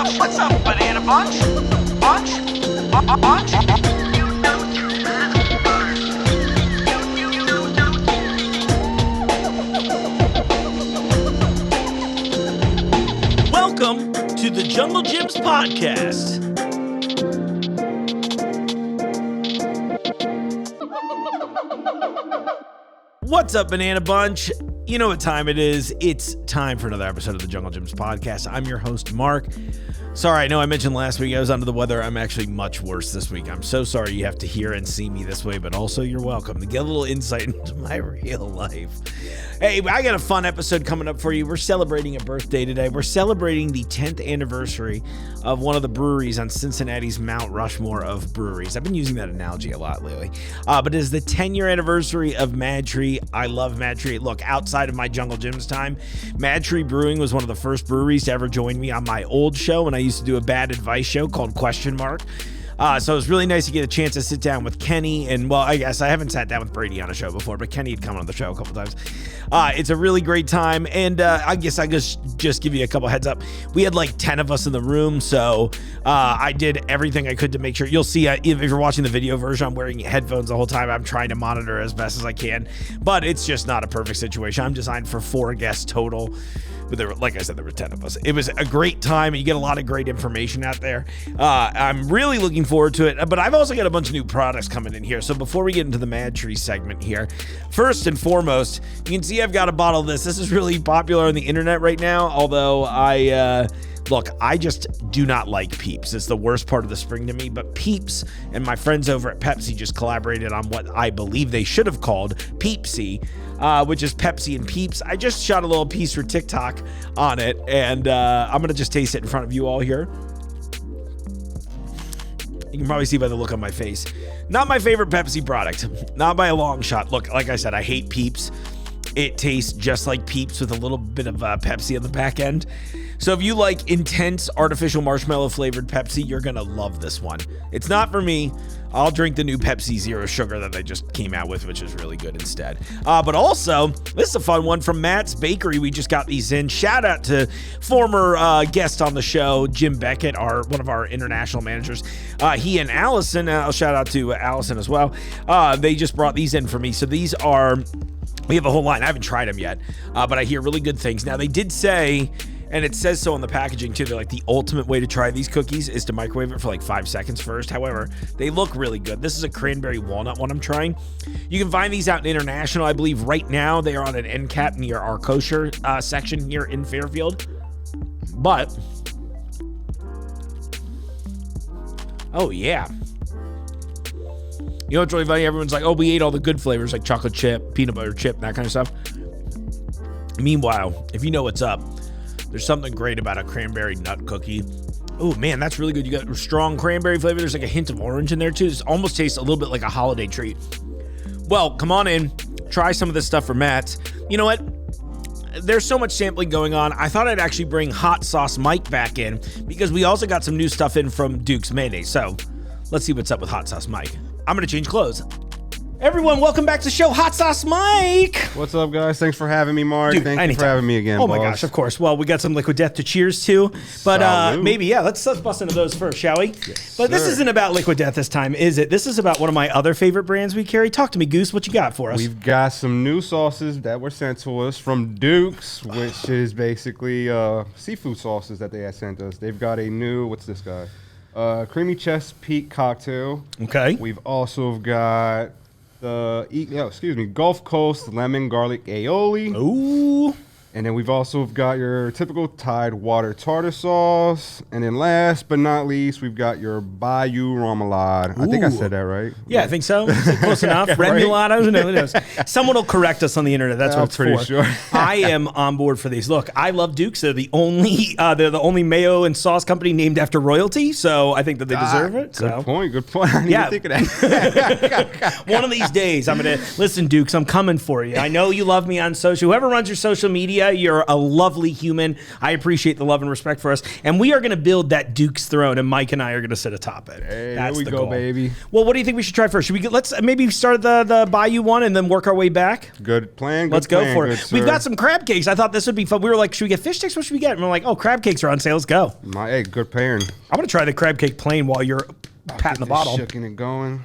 What's up, banana bunch? Bunch? Bunch? Welcome to the Jungle Gyms podcast. What's up, Banana Bunch? You know what time it is. It's time for another episode of the Jungle Gyms podcast. I'm your host, Mark. Sorry, I know I mentioned last week I was under the weather. I'm actually much worse this week. I'm so sorry you have to hear and see me this way, but also you're welcome to get a little insight into my real life. Hey, I got a fun episode coming up for you. We're celebrating a birthday today. We're celebrating the 10th anniversary of one of the breweries on Cincinnati's Mount Rushmore of breweries. I've been using that analogy a lot lately. But it is the 10-year anniversary of MadTree. I love MadTree. Look, outside of my Jungle Gyms time, MadTree Brewing was one of the first breweries to ever join me on my old show when I used to do a bad advice show called Question Mark. So it was really nice to get a chance to sit down with Kenny and, well, I guess I haven't sat down with Brady on a show before, but Kenny had come on the show a couple times. It's a really great time, and I guess I just give you a couple heads up. We had like 10 of us in the room, so I did everything I could to make sure. You'll see if you're watching the video version, I'm wearing headphones the whole time. I'm trying to monitor as best as I can, but it's just not a perfect situation. I'm designed for 4 guests total. But there were, like I said, there were 10 of us. It was a great time, and you get a lot of great information out there. I'm really looking forward to it, but I've also got a bunch of new products coming in here. So before we get into the MadTree segment here, first and foremost, you can see I've got a bottle of this. This is really popular on the internet right now, although Look, I just do not like Peeps. It's the worst part of the spring to me, but Peeps and my friends over at Pepsi just collaborated on what I believe they should have called Peepsi, which is Pepsi and Peeps. I just shot a little piece for TikTok on it, and I'm going to just taste it in front of you all here. You can probably see by the look on my face. Not my favorite Pepsi product. Not by a long shot. Look, like I said, I hate Peeps. It tastes just like Peeps with a little bit of Pepsi on the back end. So if you like intense artificial marshmallow flavored Pepsi, you're going to love this one. It's not for me. I'll drink the new Pepsi Zero Sugar that they just came out with, which is really good instead. But also, this is a fun one from Matt's Bakery. We just got these in. Shout out to former guest on the show, Jim Beckett, one of our international managers. He and Allison, I'll shout out to Allison as well. They just brought these in for me. So these are... We have a whole line. I haven't tried them yet, but I hear really good things. Now, they did say, and it says so on the packaging too, they're like the ultimate way to try these cookies is to microwave it for like 5 seconds first. However, they look really good. This is a cranberry walnut one I'm trying. You can find these out in international. I believe right now they are on an end cap near our kosher section here in Fairfield. But, oh yeah. You know what's really funny? Everyone's like, oh, we ate all the good flavors like chocolate chip, peanut butter chip, that kind of stuff. Meanwhile, if you know what's up, there's something great about a cranberry nut cookie. Oh, man, that's really good. You got a strong cranberry flavor. There's like a hint of orange in there, too. This almost tastes a little bit like a holiday treat. Well, come on in. Try some of this stuff for Matt's. You know what? There's so much sampling going on. I thought I'd actually bring Hot Sauce Mike back in because we also got some new stuff in from Duke's Mayonnaise. So let's see what's up with Hot Sauce Mike. I'm going to change clothes. Everyone, welcome back to the show, Hot Sauce Mike. What's up, guys? Thanks for having me, Mark. Dude, Thank you for having me again, Oh, my boss. gosh, of course. Well, we got some Liquid Death to cheers to. But maybe, yeah, let's bust into those first, shall we? Yes, but this sir. isn't about Liquid Death this time, is it? This is about one of my other favorite brands we carry. Talk to me, Goose. What you got for us? We've got some new sauces that were sent to us from Duke's, which is basically seafood sauces that they had sent us. They've got a new, what's this guy? Creamy Chest Peak cocktail. Okay. We've also got the Gulf Coast lemon garlic aioli. Ooh. And then we've also got your typical Tide water tartar sauce. And then last but not least, we've got your Bayou Remoulade. I think I said that right. Yeah, I think so. Close enough. Remoulade, who knows? Someone will correct us on the internet. That's what it's pretty for. sure. I am on board for these. Look, I love Duke's. They're the only mayo and sauce company named after royalty, so I think that they deserve it. Good point. I didn't even think of that. One of these days, I'm going to listen, Dukes, I'm coming for you. I know you love me on social. Whoever runs your social media, you. You're a lovely human. I appreciate the love and respect for us. And we are going to build that Duke's throne, and Mike and I are going to sit atop it. Hey, That's there we the go, goal. baby. Well, what do you think we should try first? Should we let's maybe start the Bayou one and then work our way back? Good plan. Let's go for it. Sir. We've got some crab cakes. I thought this would be fun. We were like, should we get fish sticks? What should we get? And we're like, oh, crab cakes are on sale. Let's go. Hey, good pairing. I'm going to try the crab cake plain while you're patting the bottle. Shucking and going.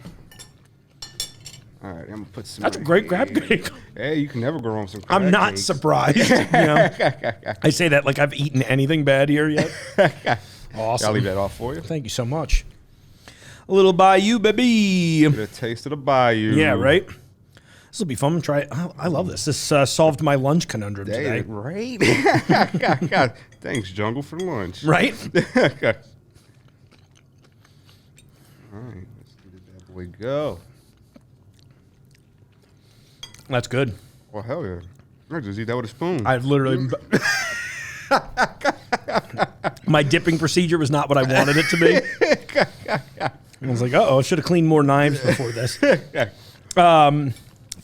All right, I'm going to put some. That's a great crab cake. Hey, you can never go wrong with some crab I'm not cakes. surprised. I say that like I've eaten anything bad here yet. Awesome. I'll leave that off for you. Thank you so much. A little Bayou, baby. Get a taste of the Bayou. Yeah, right? This will be fun. Try it. I love this. This solved my lunch conundrum today. Right? God, thanks, Jungle, for lunch. Right? Okay. All right, let's get that boy go. That's good. Well, hell yeah. I just eat that with a spoon. I've literally... My dipping procedure was not what I wanted it to be. I was like, uh-oh, I should have cleaned more knives before this.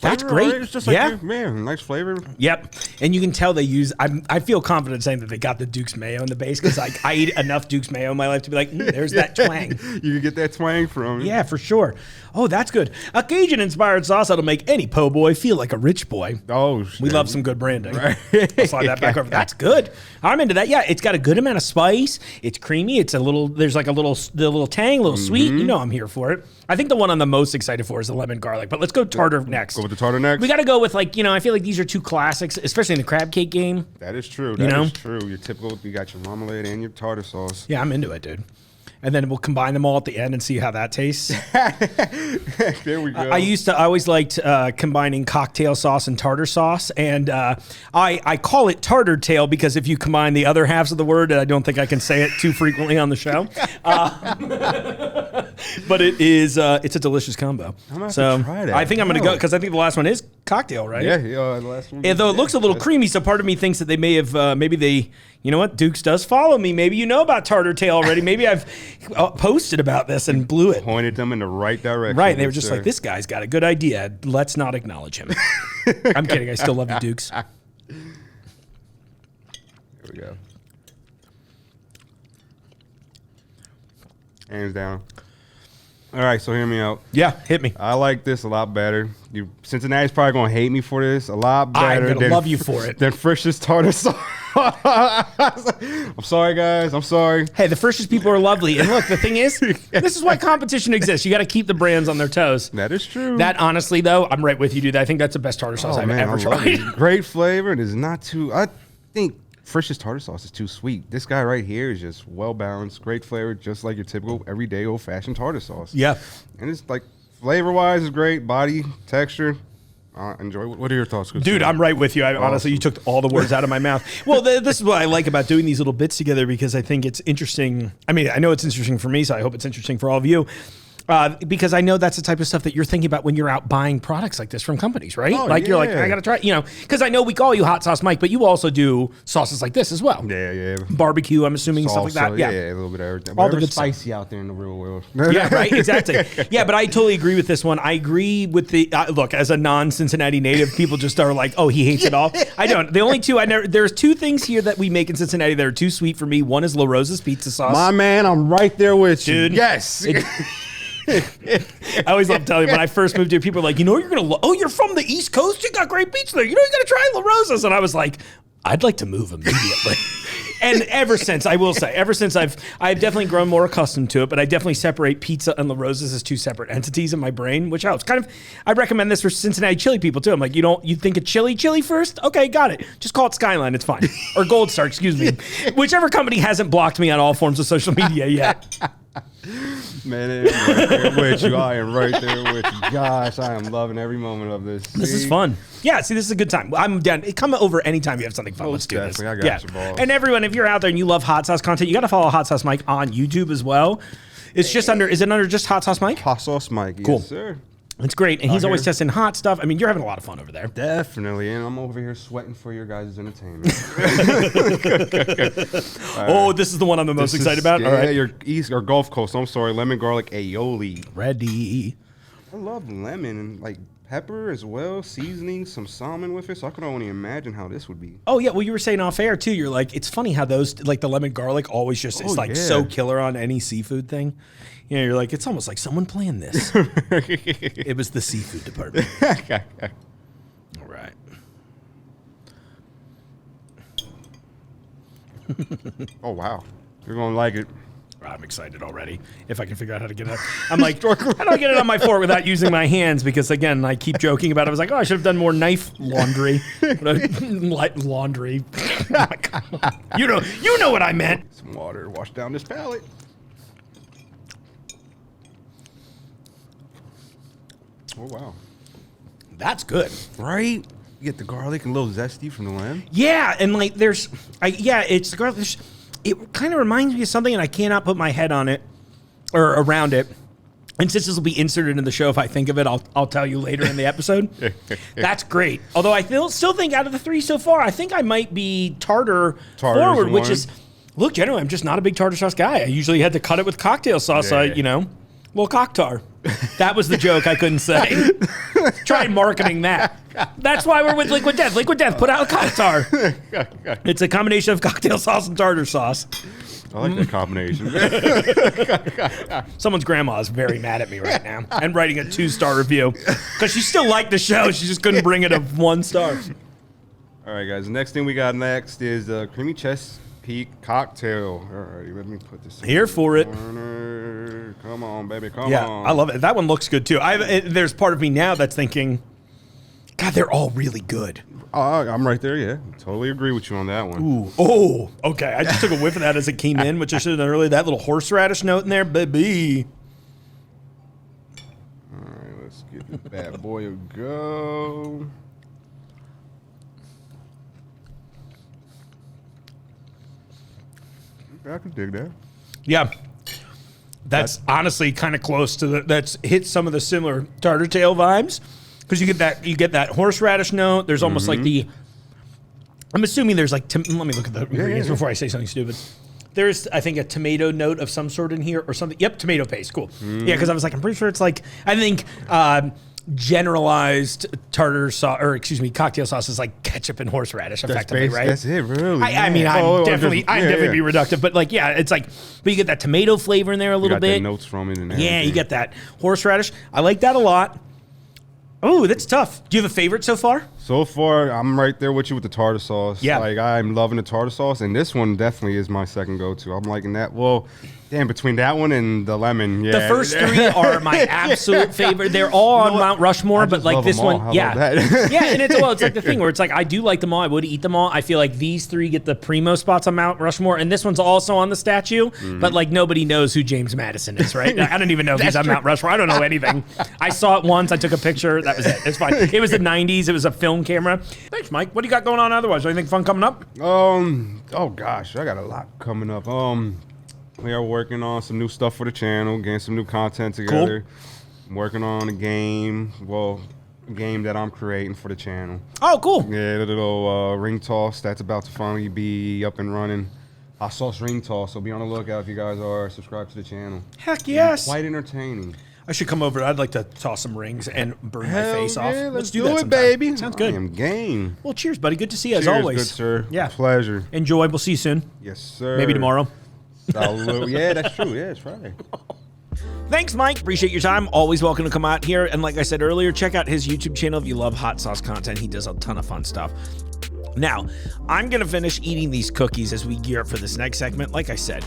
That's Flavor, great. right? It's just like, yeah. Man, nice flavor. Yep. And you can tell they use, I feel confident saying that they got the Duke's Mayo in the base because I eat enough Duke's Mayo in my life to be like, there's that twang. You can get that twang from it. Yeah, for sure. Oh, that's good. A Cajun-inspired sauce that'll make any po' boy feel like a rich boy. Oh, We love some good branding. Right. I'll slide that back over. That's good. I'm into that. Yeah, it's got a good amount of spice. It's creamy. It's a little, there's like the little tang, a little sweet. You know I'm here for it. I think the one I'm the most excited for is the lemon garlic, but let's go tartar next. Go with the tartar next? We got to go with like, I feel like these are two classics, especially in the crab cake game. That is true. That know? is true. Your typical, you got your marmalade and your tartar sauce. Yeah, I'm into it, dude. And then we'll combine them all at the end and see how that tastes. There we go. I always liked combining cocktail sauce and tartar sauce. And I call it tartar tail because if you combine the other halves of the word, I don't think I can say it too frequently on the show. But it's a delicious combo. I'm gonna have So to try that. I think I'm going to go because I think the last one is cocktail, right? Yeah, the last one. Although it looks a little creamy, so part of me thinks that they may have, you know what, Dukes does follow me. Maybe you know about tartar tail already. Maybe I've posted about this and blew it. Pointed them in the right direction. Right, they were just sir. like, this guy's got a good idea. Let's not acknowledge him. I'm kidding. I still love you, Dukes. There we go. Hands down. All right, so hear me out. Yeah, hit me. I like this a lot better. Cincinnati's probably gonna hate me for this a lot better. I'm gonna love you for it. Than Frisch's tartar sauce. I'm sorry, guys. I'm sorry. Hey, the Frisch's people are lovely. And look, the thing is, this is why competition exists. You got to keep the brands on their toes. That is true. That, honestly, though, I'm right with you, dude. I think that's the best tartar sauce I've ever I love tried. it. Great flavor. It is not too. I think Frisch's tartar sauce is too sweet. This guy right here is just well balanced, great flavor, just like your typical everyday old fashioned tartar sauce. Yeah. And it's like flavor wise is great, body, texture. Enjoy. What are your thoughts, good Dude, sir? I'm right with you. Honestly, you took all the words out of my mouth. Well, this is what I like about doing these little bits together because I think it's interesting. I mean, I know it's interesting for me, so I hope it's interesting for all of you. Because I know that's the type of stuff that you're thinking about when you're out buying products like this from companies, right? Oh, You're like, yeah. I got to try, because I know we call you Hot Sauce Mike, but you also do sauces like this as well. Yeah. Barbecue, I'm assuming, stuff like that. Yeah, a little bit of everything. All the Whatever's good stuff. spicy out there in the real world. Yeah, right, exactly. Yeah, but I totally agree with this one. I agree with the look. As a non-Cincinnati native, people just are like, "Oh, he hates it all." I don't. The only two there's two things here that we make in Cincinnati that are too sweet for me. One is La Rosa's pizza sauce. My man, I'm right there with you. Dude. Yes. I always love telling when I first moved here, people are like, you're gonna you're from the East Coast, you got great pizza there. You gotta try La Rosa's. And I was like, I'd like to move immediately. And ever since, I will say, I've definitely grown more accustomed to it, but I definitely separate pizza and La Rosa's as two separate entities in my brain, which helps. I recommend this for Cincinnati chili people too. I'm like, you think of chili first? Okay, got it. Just call it Skyline, it's fine. Or Gold Star, excuse me. Whichever company hasn't blocked me on all forms of social media yet. Man, I'm right there with you. I am right there with you. Gosh, I am loving every moment of this. This is fun. Yeah, see, this is a good time. I'm down. Come over anytime you have something fun. Let's do this. Definitely. I got you, balls. And everyone, if you're out there and you love hot sauce content, you got to follow Hot Sauce Mike on YouTube as well. It's just under, is it under just Hot Sauce Mike? Hot Sauce Mike. Cool. Yes, sir. It's great. And he's Out always here. testing hot stuff. I mean, you're having a lot of fun over there. Definitely. And I'm over here sweating for your guys' entertainment. Oh, this is the one I'm the most excited about. Yeah, All right. your East or Gulf Coast. I'm sorry. Lemon garlic aioli. Ready. I love lemon and like pepper as well, seasoning, some salmon with it. So I can only imagine how this would be. Oh yeah, well you were saying off air too. You're like, it's funny how those like the lemon garlic always just is like so killer on any seafood thing. You know, you're like, it's almost like someone planned this. It was the seafood department. All right. Oh wow, you're gonna like it. I'm excited already. If I can figure out how to get it, I'm like, how do I get it on my fork without using my hands? Because again, I keep joking about it. I was like, oh, I should have done more knife laundry. Laundry. You know what I meant. Some water to wash down this palate. Oh wow, that's good, right? You get the garlic and a little zesty from the lamb. Yeah, and like it's the garlic. It kind of reminds me of something, and I cannot put my head on it or around it. And since this will be inserted in the show, if I think of it, I'll tell you later in the episode. That's great. Although I still think out of the three so far, I think I might be tartar forward, which is, look, generally, I'm just not a big tartar sauce guy. I usually had to cut it with cocktail sauce, well, cocktar. That was the joke I couldn't say. Try marketing that. That's why we're with Liquid Death. Liquid Death, put out cocktar. It's a combination of cocktail sauce and tartar sauce. I like that combination. Someone's grandma is very mad at me right now and writing a 2-star review because she still liked the show. She just couldn't bring it a 1 star. All right, guys. The next thing we got next is the creamy Chesapeake cocktail. All right, let me put this here for it. Come on, baby. Come on. Yeah, I love it. That one looks good too. There's part of me now that's thinking, God, they're all really good. I'm right there, yeah. Totally agree with you on that one. Ooh. Oh, okay. I just took a whiff of that as it came in, which I should have done earlier. That little horseradish note in there, baby. All right, let's give this bad boy a go. I can dig that. Yeah. That's honestly kind of close to that's hit some of the similar tartar tail vibes. Because you get that horseradish note. There's almost like I'm assuming there's like, let me look at the ingredients before I say something stupid. There's, I think, a tomato note of some sort in here or something. Yep, tomato paste. Cool. Yeah, because I was like, I'm pretty sure it's like, I think generalized tartar sauce, or excuse me, cocktail sauce is like ketchup and horseradish, effectively, right? That's it, really. I mean, I'm definitely be reductive, but like, yeah, it's like, but you get that tomato flavor in there a little bit. You got the notes from it in there. Yeah, you get that horseradish. I like that a lot. Oh, that's tough. Do you have a favorite so far? So far, I'm right there with you with the tartar sauce. Yeah. Like, I'm loving the tartar sauce, and this one definitely is my second go-to. I'm liking that. Well, damn, between that one and the lemon, yeah. The first three are my absolute favorite. They're all on Mount Rushmore, but like this one, yeah. Yeah, and it's like the thing where it's like, I do like them all. I would eat them all. I feel like these three get the primo spots on Mount Rushmore, and this one's also on the statue, but like nobody knows who James Madison is, right? I don't even know if he's on Mount Rushmore. I don't know anything. I saw it once. I took a picture. That was it. It's fine. It was the 90s. It was a film camera. Thanks, Mike. What do you got going on otherwise? Anything fun coming up? Oh gosh, I got a lot coming up. We are working on some new stuff for the channel, getting some new content together. Cool. I'm working on a game, a game that I'm creating for the channel. Oh, cool. Yeah, the little ring toss that's about to finally be up and running. Hot sauce ring toss, so be on the lookout if you guys are subscribed to the channel. Heck yes. Quite entertaining. I should come over. I'd like to toss some rings and burn my face off. Let's do that it, baby. Sounds good. I am game. Well, cheers, buddy. Good to see you as Cheers, always. Good, sir. Yeah. Pleasure. Enjoy. We'll see you soon. Yes, sir. Maybe tomorrow. Yeah, that's true. Yeah, it's Friday. Thanks, Mike. Appreciate your time. Always welcome to come out here. And like I said earlier, check out his YouTube channel if you love hot sauce content. He does a ton of fun stuff. Now, I'm going to finish eating these cookies as we gear up for this next segment. Like I said,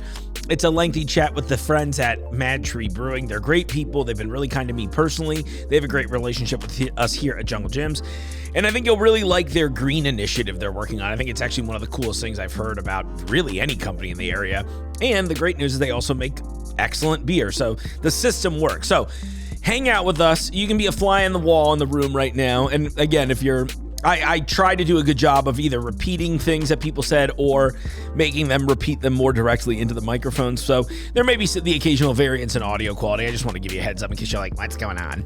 it's a lengthy chat with the friends at MadTree Brewing. They're great people. They've been really kind to me personally. They have a great relationship with us here at Jungle Gyms. And I think you'll really like their green initiative they're working on. I think it's actually one of the coolest things I've heard about really any company in the area. And the great news is they also make excellent beer. So the system works. So hang out with us. You can be a fly on the wall in the room right now. And again, if you're I try to do a good job of either repeating things that people said or making them repeat them more directly into the microphones. So there may be the occasional variance in audio quality. I just want to give you a heads up in case you're like, what's going on?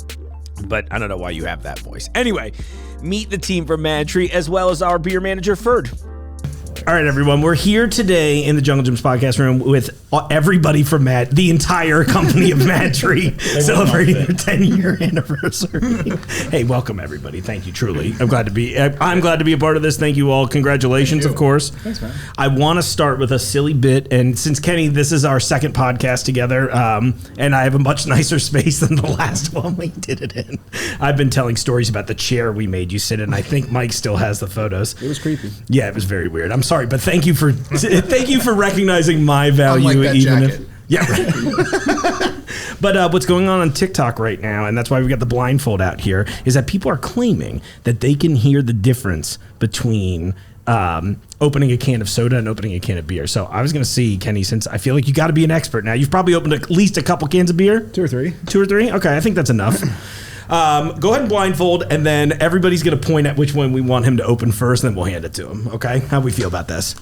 But I don't know why you have that voice. Anyway, meet the team from MadTree as well as our beer manager, Ferd. All right, everyone. We're here today in the Jungle Gyms podcast room with everybody from the entire company of MadTree celebrating their 10-year anniversary. Hey, welcome everybody. Thank you, truly. I'm glad to be a part of this. Thank you all. Congratulations, of course. Thanks, man. I want to start with a silly bit, and since Kenny, this is our second podcast together, and I have a much nicer space than the last one we did it in. I've been telling stories about the chair we made you sit in. I think Mike still has the photos. It was creepy. Yeah, it was very weird. I'm sorry, but thank you for recognizing my value. Unlike that even jacket. But what's going on TikTok right now, and that's why we got the blindfold out here, is that people are claiming that they can hear the difference between opening a can of soda and opening a can of beer. So I was going to see, Kenny, since I feel like you got to be an expert now. You've probably opened at least a couple cans of beer. 2 or 3. 2 or 3? Okay, I think that's enough. Go ahead and blindfold, and then everybody's going to point at which one we want him to open first, and then we'll hand it to him. Okay? How do we feel about this?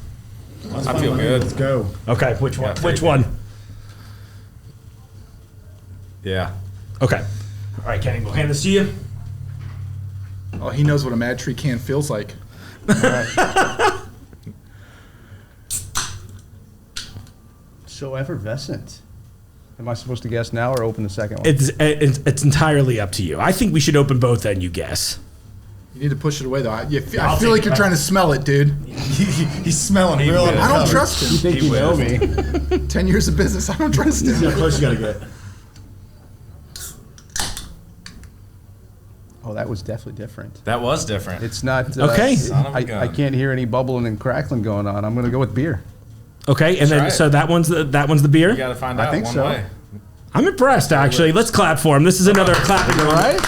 I feel good. Let's go. Okay, which one? Yeah, Which one? Yeah. Okay. All right, Kenny, we'll hand this to you. Oh, he knows what a MadTree can feels like. So effervescent. Am I supposed to guess now or open the second one? It's entirely up to you. I think we should open both, then you guess. You need to push it away, though. I feel like you're trying to smell it, dude. He's smelling real. I don't trust You him. think you know me? 10 years of business, I don't trust him. Close you gotta get. Oh, that was definitely different. That was different. It's not. Okay. Son of a I gun. can't hear any bubbling and crackling going on. I'm going to go with beer. Okay, and then right. so that one's the beer. You gotta find out think one so. way. I'm impressed, actually. Let's clap for him. This is another clap. All right.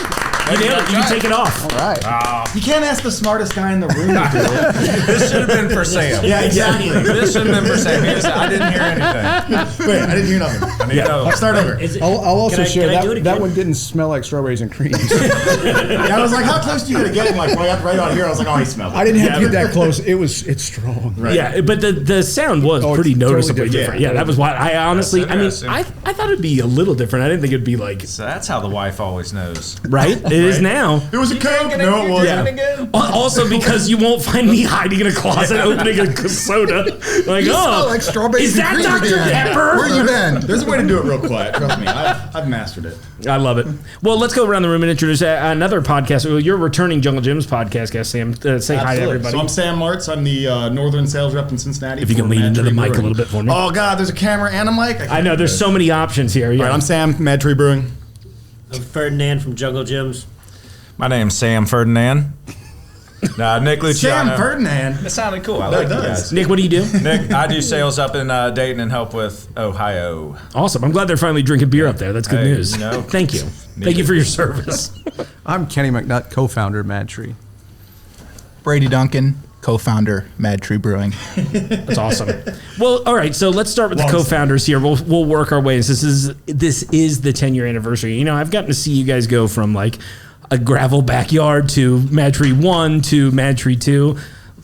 You nailed it. You can take it off. All right. You can't ask the smartest guy in the room to do it. This should have been for Sam. Yeah, exactly. This should have been for Sam. I didn't hear anything. Wait, I didn't hear nothing. I need to I'll start over. I'll also share can I do it that again? one didn't smell like strawberries and cream. Yeah, I was like, how close do you gotta get? I'm like, right on here. I was like, oh, he smelled it. I didn't have to get that close. It's strong. Right. Yeah, but the sound was Oh, pretty it's totally noticeably different. different. Yeah, that was why I honestly, That's I mean, interesting. I thought it'd be a little different. I didn't think it'd be like, So that's how the wife always knows. right? It is now. It was a Coke. No, it wasn't. Also, because you won't find me hiding in a closet opening a soda. Like, You smell oh, like strawberries is that and cream Dr. again. Pepper? Where you been? There's a way to do it real quiet. Trust me. I've mastered it. I love it. Well, let's go around the room and introduce another podcast. Well, you're returning Jungle Gyms podcast guest, Sam. Say hi to everybody. So I'm Sam Martz. I'm the Northern sales rep in Cincinnati. If you can for lean into the MadTree mic a Brewing. little bit for me. Oh, God, there's a camera and a mic. I know there's so many options here. All Yeah. right, I'm Sam, MadTree Brewing. I'm Ferdinand from Jungle Gyms. My name's Sam Ferdinand. Nick Luciano. Sam Ferdinand. It sounded cool. I That like you does. guys. Nick, what do you do? Nick, I do sales up in Dayton and help with Ohio. Awesome. I'm glad they're finally drinking beer up there. That's good Hey, news. you know, Thank you. Thank you for your service. I'm Kenny McNutt, co-founder of MadTree. Brady Duncan, co-founder, MadTree Brewing. That's awesome. Well, all right. So let's start with the co-founders here. We'll work our ways. This is the 10-year anniversary. You know, I've gotten to see you guys go from like a gravel backyard to MadTree 1 to MadTree 2.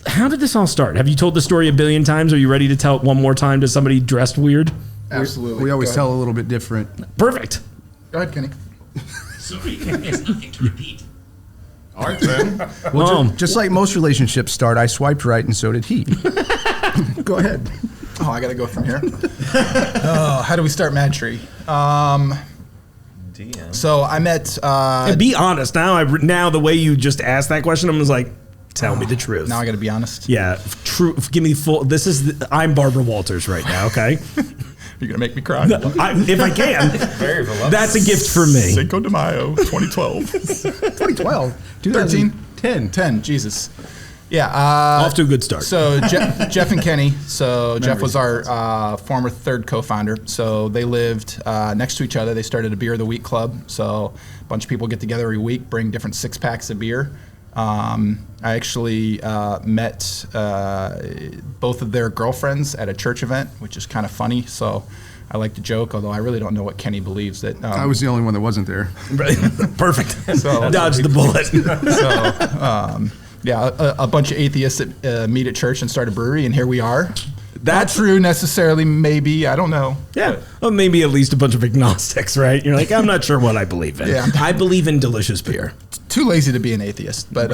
How did this all start? Have you told the story a billion times? Are you ready to tell it one more time to somebody dressed weird? Absolutely. We always Go tell a little bit different. Perfect. Go ahead, Kenny. Sorry, there's nothing to repeat. All right, Sam. Well, Just like most relationships start, I swiped right and so did he. Go ahead. Oh, I got to go from here. How do we start MadTree? So I met. and be honest. Now the way you just asked that question, I'm just like, tell me the truth. Now I got to be honest. Yeah, true. Give me full. I'm Barbara Walters right now. Okay, You're gonna make me cry. if I can, Very voluptuous. that's a gift for me. Cinco de Mayo, 2012. 2012. 13? 10. 10. Jesus. Yeah. Off to a good start. So Jeff and Kenny. So Jeff was our former third co-founder. So they lived next to each other. They started a beer of the week club. So a bunch of people get together every week, bring different 6-packs of beer. I actually met both of their girlfriends at a church event, which is kind of funny. So I like to joke, although I really don't know what Kenny believes that. I was the only one that wasn't there. Perfect. So- Dodge the bullet. A bunch of atheists that meet at church and start a brewery, and here we are. That's Not true necessarily, maybe. I don't know. Yeah. Well, maybe at least a bunch of agnostics, right? You're like, I'm not sure what I believe in. Yeah. I believe in delicious beer. Too lazy to be an atheist. But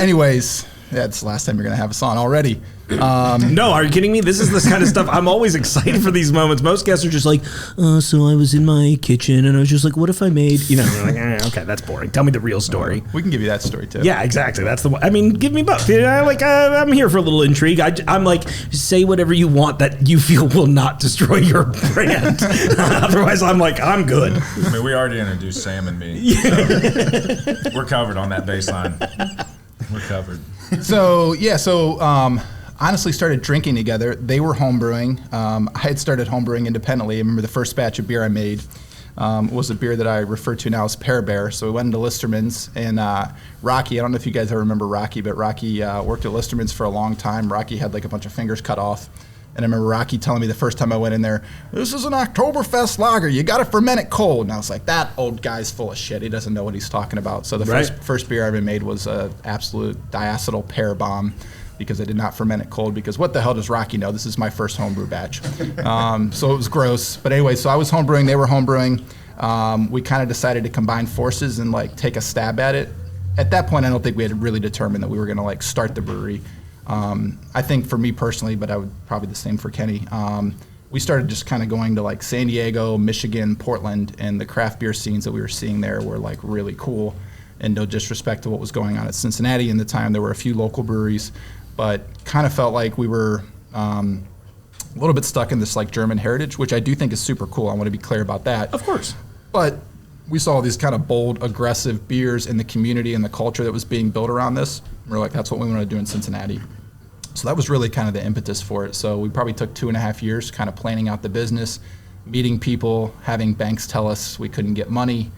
anyways, That's the last time you're going to have us on already. No, are you kidding me? This is the kind of stuff I'm always excited for these moments. Most guests are just like, so I was in my kitchen and I was just like, what if I made, you know, like, okay, that's boring. Tell me the real story. We can give you that story too. Yeah, exactly. That's the one. I mean, give me both. I'm here for a little intrigue. I'm like, say whatever you want that you feel will not destroy your brand. Otherwise, I'm like, I'm good. I mean, we already introduced Sam and me. So we're covered on that baseline. We're covered. Honestly started drinking together. They were homebrewing. I had started homebrewing independently. I remember the first batch of beer I made was a beer that I refer to now as Pear Bear. So we went into Listerman's, and Rocky, I don't know if you guys ever remember Rocky, but Rocky worked at Listerman's for a long time. Rocky had like a bunch of fingers cut off. And I remember Rocky telling me the first time I went in there, this is an Oktoberfest lager. You got to ferment it cold. And I was like, that old guy's full of shit. He doesn't know what he's talking about. So the first beer I ever made was an absolute diacetyl pear bomb, because I did not ferment it cold, because what the hell does Rocky know? This is my first homebrew batch. So it was gross. But anyway, so I was homebrewing, they were homebrewing. We kind of decided to combine forces and like take a stab at it. At that point, I don't think we had really determined that we were going to like start the brewery. I think for me personally, but I would probably the same for Kenny, we started just kind of going to like San Diego, Michigan, Portland, and the craft beer scenes that we were seeing there were like really cool. And no disrespect to what was going on at Cincinnati in the time, there were a few local breweries, but kind of felt like we were a little bit stuck in this like German heritage, which I do think is super cool. I want to be clear about that. Of course. But we saw these kind of bold, aggressive beers in the community and the culture that was being built around this. We're like, that's what we want to do in Cincinnati. So that was really kind of the impetus for it. So we probably took 2.5 years kind of planning out the business, meeting people, having banks tell us we couldn't get money.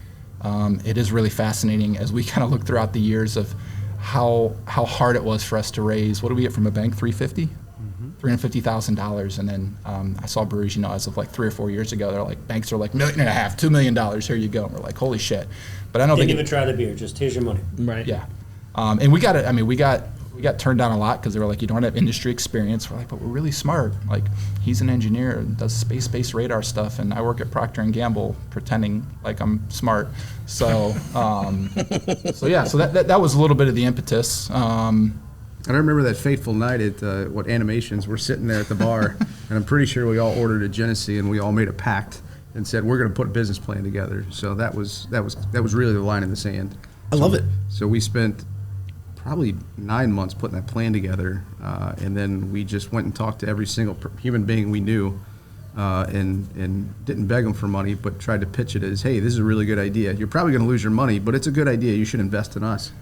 It is really fascinating as we kind of look throughout the years of how hard it was for us to raise. What did we get from a bank? $350,000? $350,000. And then I saw breweries, as of like 3 or 4 years ago, they're like, banks are like $1.5 million, $2 million, here you go. And we're like, holy shit. But I don't Didn't think even try the beer, just here's your money. Right. Yeah. And we got it. I mean, we got turned down a lot because they were like, you don't have industry experience. We're like, but we're really smart. Like, he's an engineer and does space-based radar stuff, and I work at Procter & Gamble pretending like I'm smart. So, so that was a little bit of the impetus. And I remember that fateful night at Animations. We're sitting there at the bar, and I'm pretty sure we all ordered a Genesee, and we all made a pact and said we're going to put a business plan together. So that was really the line in the sand. I love it. So we spent probably 9 months putting that plan together, and then we just went and talked to every single human being we knew, and didn't beg them for money, but tried to pitch it as, hey, this is a really good idea. You're probably going to lose your money, but it's a good idea. You should invest in us.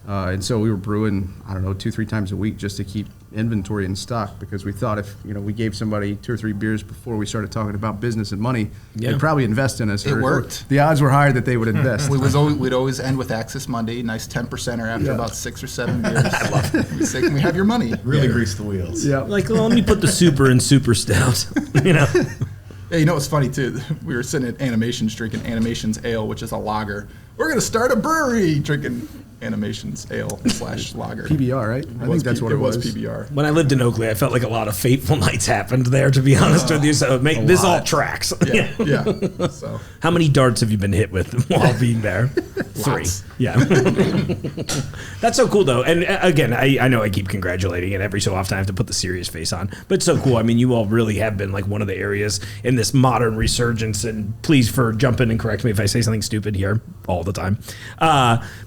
And so we were brewing, 2-3 times a week just to keep inventory in stock, because we thought if we gave somebody 2 or 3 beers before we started talking about business and money, they'd probably invest in us. It worked. The odds were higher that they would invest. We'd always end with Access Monday, nice 10%er after about 6 or 7 beers. I love it. We say, can we have your money? Really grease the wheels. Yeah. Like, well, let me put the super in super stout. Yeah, what's funny too? We were sitting at Animations drinking Animations Ale, which is a lager. We're going to start a brewery drinking Animations Ale / lager. PBR, right? I think that's what it was. It was PBR. When I lived in Oakley, I felt like a lot of fateful nights happened there, to be honest with you. So this all tracks. Yeah. So How many darts have you been hit with while being there? 3. Lots. Yeah. That's so cool, though. And again, I know I keep congratulating, and every so often I have to put the serious face on. But it's so cool. I mean, you all really have been like one of the areas in this modern resurgence. And please jump in and correct me if I say something stupid here all the time.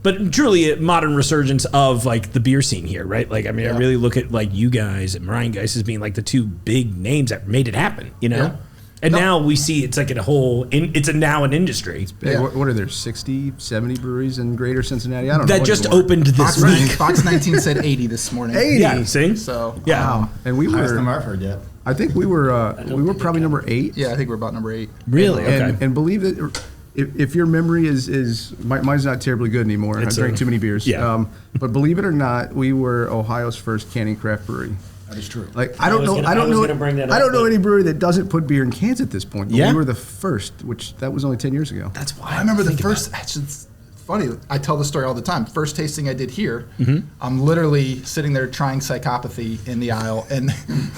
But truly, a modern resurgence of like the beer scene here, right? Like, I mean, I really look at like you guys and Ryan guys as being like the 2 big names that made it happen, Yeah. And now we see it's like it's now an industry. Hey, what are there, 60, 70 breweries in greater Cincinnati? I don't know. That just opened this week. Fox 19 said 80 this morning. 80? Yeah, see? So Yeah. Wow. And we Highest number were, I've heard yet. I think we were probably number 8. yeah, I think we're about number 8. Really? And, Okay. and believe that if your memory is mine's not terribly good anymore. I've drank too many beers. Yeah. But believe it or not, we were Ohio's first canning craft brewery. That is true. Like I was gonna bring that I up, don't know but- any brewery that doesn't put beer in cans at this point. But Yeah. we were the first, which that was only 10 years ago. That's why I remember the first. It's funny. I tell the story all the time. First tasting I did here, I'm literally sitting there trying Psychopathy in the aisle, and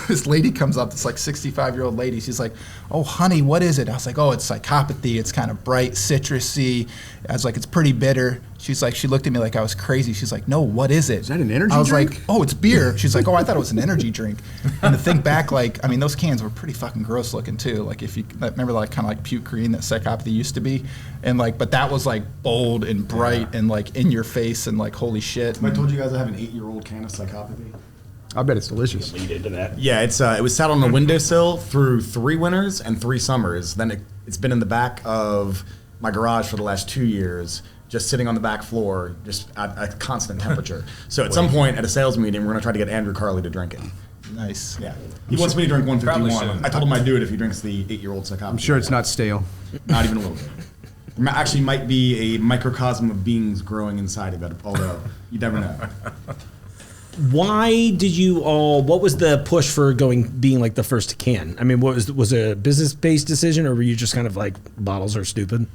this lady comes up. This like 65-year-old lady. She's like, "Oh, honey, what is it?" I was like, "Oh, it's Psychopathy. It's kind of bright, citrusy." I was like, "It's pretty bitter." She's like, she looked at me like I was crazy. She's like, no, what is it? Is that an energy I was drink? like, oh, it's beer. She's like, oh, I thought it was an energy drink. And to think back, like, I mean, those cans were pretty fucking gross looking too. Like if you remember, like kind of like puke green that Psychopathy used to be, and like, but that was like bold and bright and like in your face and like holy shit. I told you guys I have an 8-year-old can of Psychopathy. I bet it's delicious. Lead into that. Yeah, it was sat on the windowsill through 3 winters and 3 summers. Then it's been in the back of my garage for the last 2 years, just sitting on the back floor, just at a constant temperature. So at some point at a sales meeting, we're going to try to get Andrew Carley to drink it. Nice. Yeah. He wants me to drink Probably 151. should. I told him I'd do it if he drinks the 8-year-old Psychopathy. I'm sure it's not stale. Not even a little bit. Actually might be a microcosm of beings growing inside of it, although you never know. Why did you all? What was the push for being like the first to can? I mean, was it a business-based decision, or were you just kind of like bottles are stupid?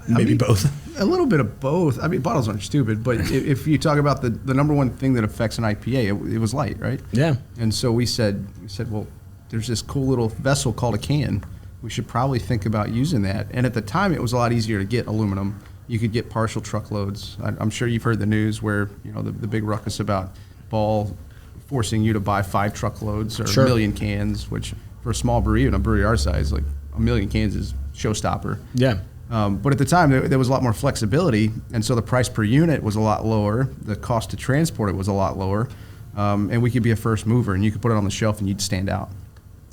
Maybe both. A little bit of both. I mean, bottles aren't stupid, but if you talk about the number one thing that affects an IPA, it was light, right? Yeah. And so we said, well, there's this cool little vessel called a can. We should probably think about using that. And at the time, it was a lot easier to get aluminum. You could get partial truckloads. I'm sure you've heard the news where the big ruckus about Ball forcing you to buy 5 truckloads or Sure. 1 million cans, which for a small brewery, even a brewery our size, like 1 million cans is showstopper. Yeah. But at the time, there was a lot more flexibility, and so the price per unit was a lot lower. The cost to transport it was a lot lower, and we could be a first mover, and you could put it on the shelf, and you'd stand out.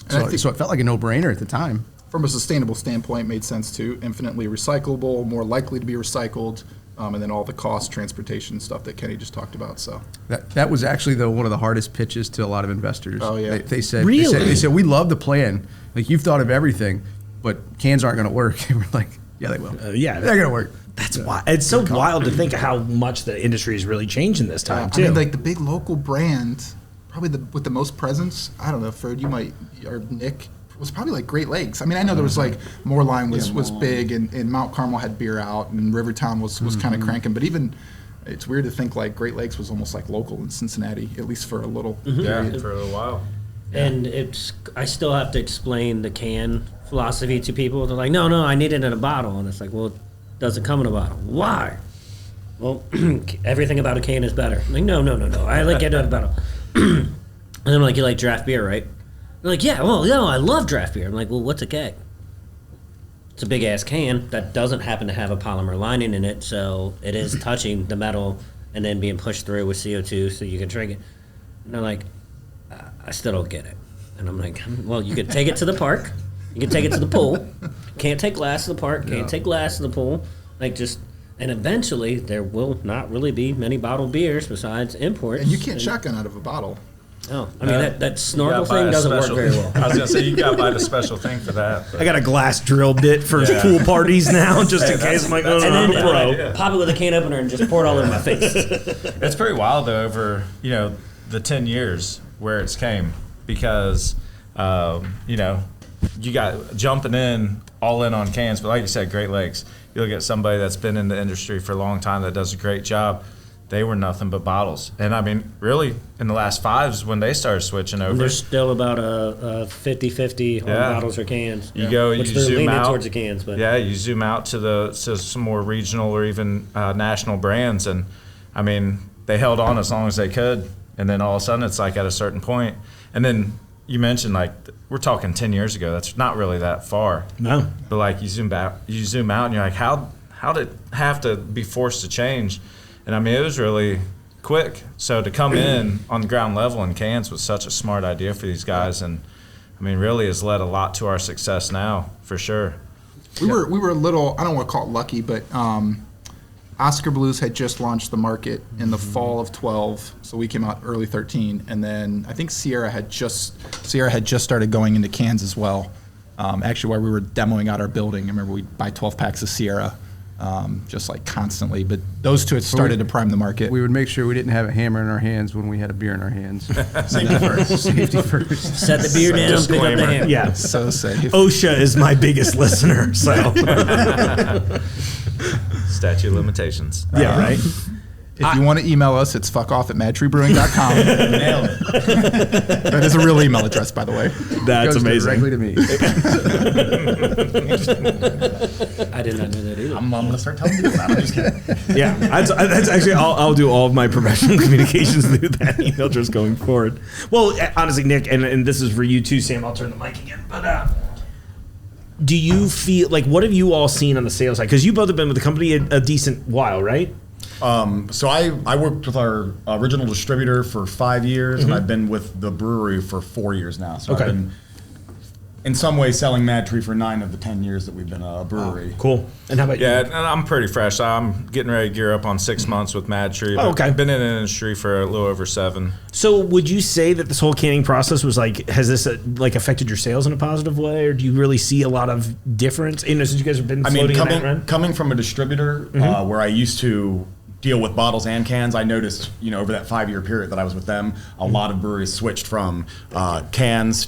So it felt like a no-brainer at the time. From a sustainable standpoint, made sense too. Infinitely recyclable, more likely to be recycled, and then all the cost, transportation stuff that Kenny just talked about. So That was actually one of the hardest pitches to a lot of investors. Oh, yeah. They said, Really? they said, we love the plan. Like, you've thought of everything, but cans aren't going to work. And we're like, yeah, they will. Yeah. They're going to work. That's wild. It's so wild to think of how much the industry has really changed in this time I too. mean, like the big local brand, probably with the most presence. I don't know, Ferd, you might, or Nick, was probably like Great Lakes. I mean, I know there was like Moorline was big, and Mount Carmel had beer out, and Rivertown was kind of cranking. But even, it's weird to think like Great Lakes was almost like local in Cincinnati, at least for a little period. for a little while. And I still have to explain the can philosophy to people. They're like, no, I need it in a bottle. And it's like, well, it doesn't come in a bottle. Why? Well, everything about a can is better. I'm like, no. I like it in a bottle. And I'm like, you like draft beer, right? They're like, yeah, well, I love draft beer. I'm like, well, what's a keg? It's a big ass can that doesn't happen to have a polymer lining in it, so it is touching the metal and then being pushed through with CO2 so you can drink it. And they're like, I still don't get it. And I'm like, well, you could take it to the park. You can take it to the pool. Can't take glass to the park. Can't take glass to the pool. And eventually there will not really be many bottled beers besides imports. And you can't shotgun out of a bottle. Oh, I mean, that You snorkel gotta buy thing a doesn't work special- very well. I was gonna say you gotta buy the special thing for that. but- I got a glass drill bit for pool parties now, just in case. I'm like, oh, And no, then I'm a pro. pop it with a can opener and just pour it all over my face. It's pretty wild though over the 10 years where it's came because you got jumping all in on cans, but like you said, Great Lakes. You look at somebody that's been in the industry for a long time that does a great job. They were nothing but bottles, and I mean, really, in the last 5s when they started switching over. There's still about a 50-50 on bottles or cans. You go, Which you they're zoom leaning out towards the cans, but you zoom out to some more regional or even national brands, and I mean, they held on as long as they could, and then all of a sudden, it's like at a certain point, and then you mentioned like we're talking 10 years ago. That's not really that far. No. But like you zoom out, and you're like, how did it have to be forced to change? And I mean, it was really quick. So to come in on the ground level in cans was such a smart idea for these guys, and I mean, really has led a lot to our success now, for sure. We were a little, I don't want to call it lucky, but Oscar Blues had just launched the market in the fall of 12, so we came out early 13, and then I think Sierra had just started going into cans as well. Actually, while we were demoing out our building, I remember we'd buy 12 packs of Sierra, just like constantly. But those two had started to prime the market. We would make sure we didn't have a hammer in our hands when we had a beer in our hands. Safety first. Safety first. set the beer down, pick up the hammer. Yeah. So safe. OSHA is my biggest listener, so Statute of limitations. yeah, right. If you want to email us, it's fuckoff@madtreebrewing.com. Nailed it. That is a real email address, by the way. That's Goes amazing. directly to me. I did not know that either. I'm going to start telling you about it. I'm just kidding. Yeah, that's actually, I'll do all of my professional communications through that email address going forward. Well, honestly, Nick, and this is for you too, Sam, I'll turn the mic again, but do you feel, like, what have you all seen on the sales side? Because you both have been with the company a decent while, right? So I worked with our original distributor for 5 years, and I've been with the brewery for 4 years now. So Okay. I've been, in some ways, selling MadTree for 9 of the 10 years that we've been a brewery. Cool. And how about Yeah, you? and I'm pretty fresh. I'm getting ready to gear up on 6 months with MadTree. Oh, okay. I've been in the industry for a little over 7. So would you say that this whole canning process was like, has this like affected your sales in a positive way, or do you really see a lot of difference? You know, since you guys have been I mean, floating in that run? coming from a distributor where I used to deal with bottles and cans, I noticed, over that 5-year period that I was with them, a lot of breweries switched from bottles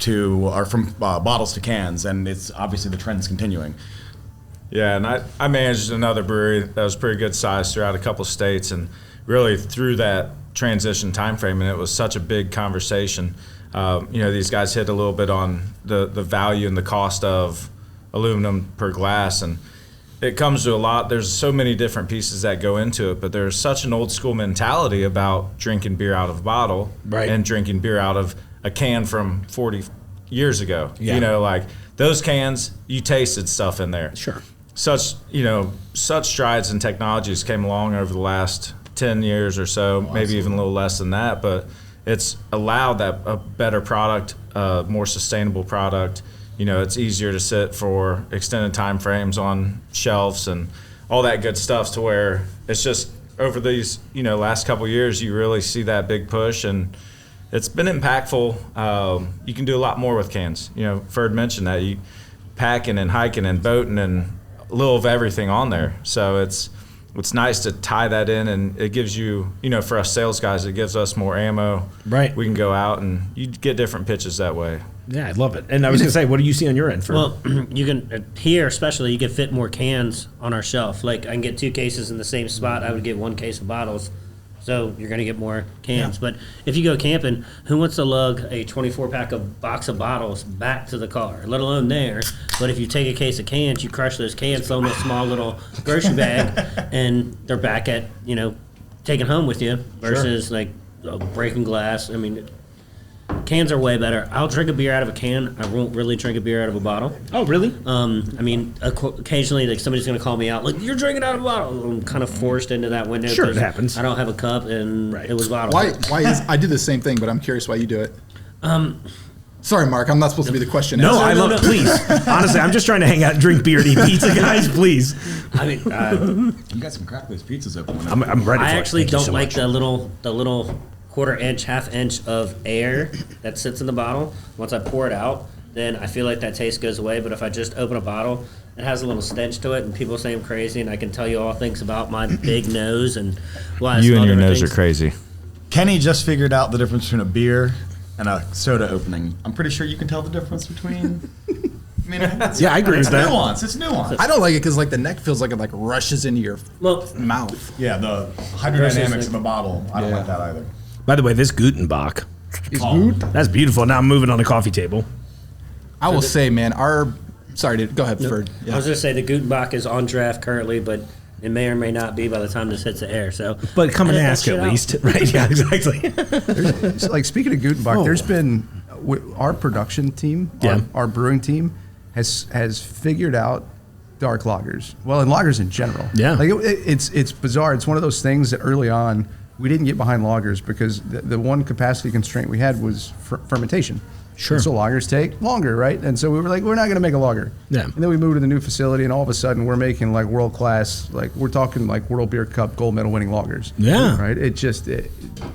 to cans, and it's obviously the trend's continuing. Yeah, and I managed another brewery that was pretty good size throughout a couple of states, and really through that transition time frame, and it was such a big conversation. These guys hit a little bit on the value and the cost of aluminum per glass, and it comes to a lot. There's so many different pieces that go into it, but there's such an old school mentality about drinking beer out of a bottle Right. and drinking beer out of a can from 40 years ago. Yeah. Like those cans, you tasted stuff in there. Sure. Such strides in technologies came along over the last 10 years or so, maybe even a little less than that, but it's allowed that a better product, more sustainable product. It's easier to sit for extended time frames on shelves and all that good stuff, to where it's just over these, last couple of years, you really see that big push, and it's been impactful. You can do a lot more with cans. Ferd mentioned that, you packing and hiking and boating and a little of everything on there. So it's nice to tie that in, and it gives you, for us sales guys, it gives us more ammo. Right. We can go out and you get different pitches that way. Yeah, I love it. And I was going to say, what do you see on your end? Well, you can here especially you can fit more cans on our shelf. Like I can get 2 cases in the same spot. I would get 1 case of bottles, so you're going to get more cans. But if you go camping, who wants to lug a 24-pack of box of bottles back to the car? Let alone there. But if you take a case of cans, you crush those cans, throw them in a small little grocery bag, and they're back at taking home with you versus like breaking glass. I mean. Cans are way better. I'll drink a beer out of a can. I won't really drink a beer out of a bottle. Oh, really? Occasionally, like somebody's gonna call me out, like you're drinking out of a bottle. I'm kind of forced into that window. Sure, it 'cause happens. I don't have a cup, and it was bottled. Why is I do the same thing, but I'm curious why you do it. Sorry, Mark, I'm not supposed to be the question. No, answer. I love it. Please. Honestly, I'm just trying to hang out and drink beer and eat pizza, guys. Please. I mean, You got some crack those pizzas open. I'm ready for I it. actually Thank you don't so like much. the little quarter-inch, half-inch of air that sits in the bottle. Once I pour it out, then I feel like that taste goes away. But if I just open a bottle, it has a little stench to it, and people say I'm crazy, and I can tell you all things about my big nose and why I You smell and your different nose things. are crazy. Kenny just figured out the difference between a beer and a soda opening. I'm pretty sure you can tell the difference between. I mean, Yeah, I agree it's with that. nuance. It's nuance. I don't like it because like the neck feels like it like rushes into your Well, mouth. Yeah, the hydrodynamics of a bottle. I don't like that either. By the way, this Gutenbach, Is good. that's beautiful. Now I'm moving on the coffee table. I will say, man, sorry, go ahead, Ferd. I was going to say the Gutenbach is on draft currently, but it may or may not be by the time this hits the air. So, But come and Edit that ask shit at out. least. Right, yeah, exactly. So, like, speaking of Gutenbach, there's been our production team, Yeah. our brewing team has figured out dark lagers. Well, and lagers in general. Yeah. Like it's bizarre. It's one of those things that early on we didn't get behind lagers because the one capacity constraint we had was fermentation. Sure. And so lagers take longer, right? And so we were like, we're not going to make a lager. Yeah. And then we moved to the new facility, and all of a sudden we're making like world class, like we're talking like World Beer Cup gold medal winning lagers. Yeah. Right.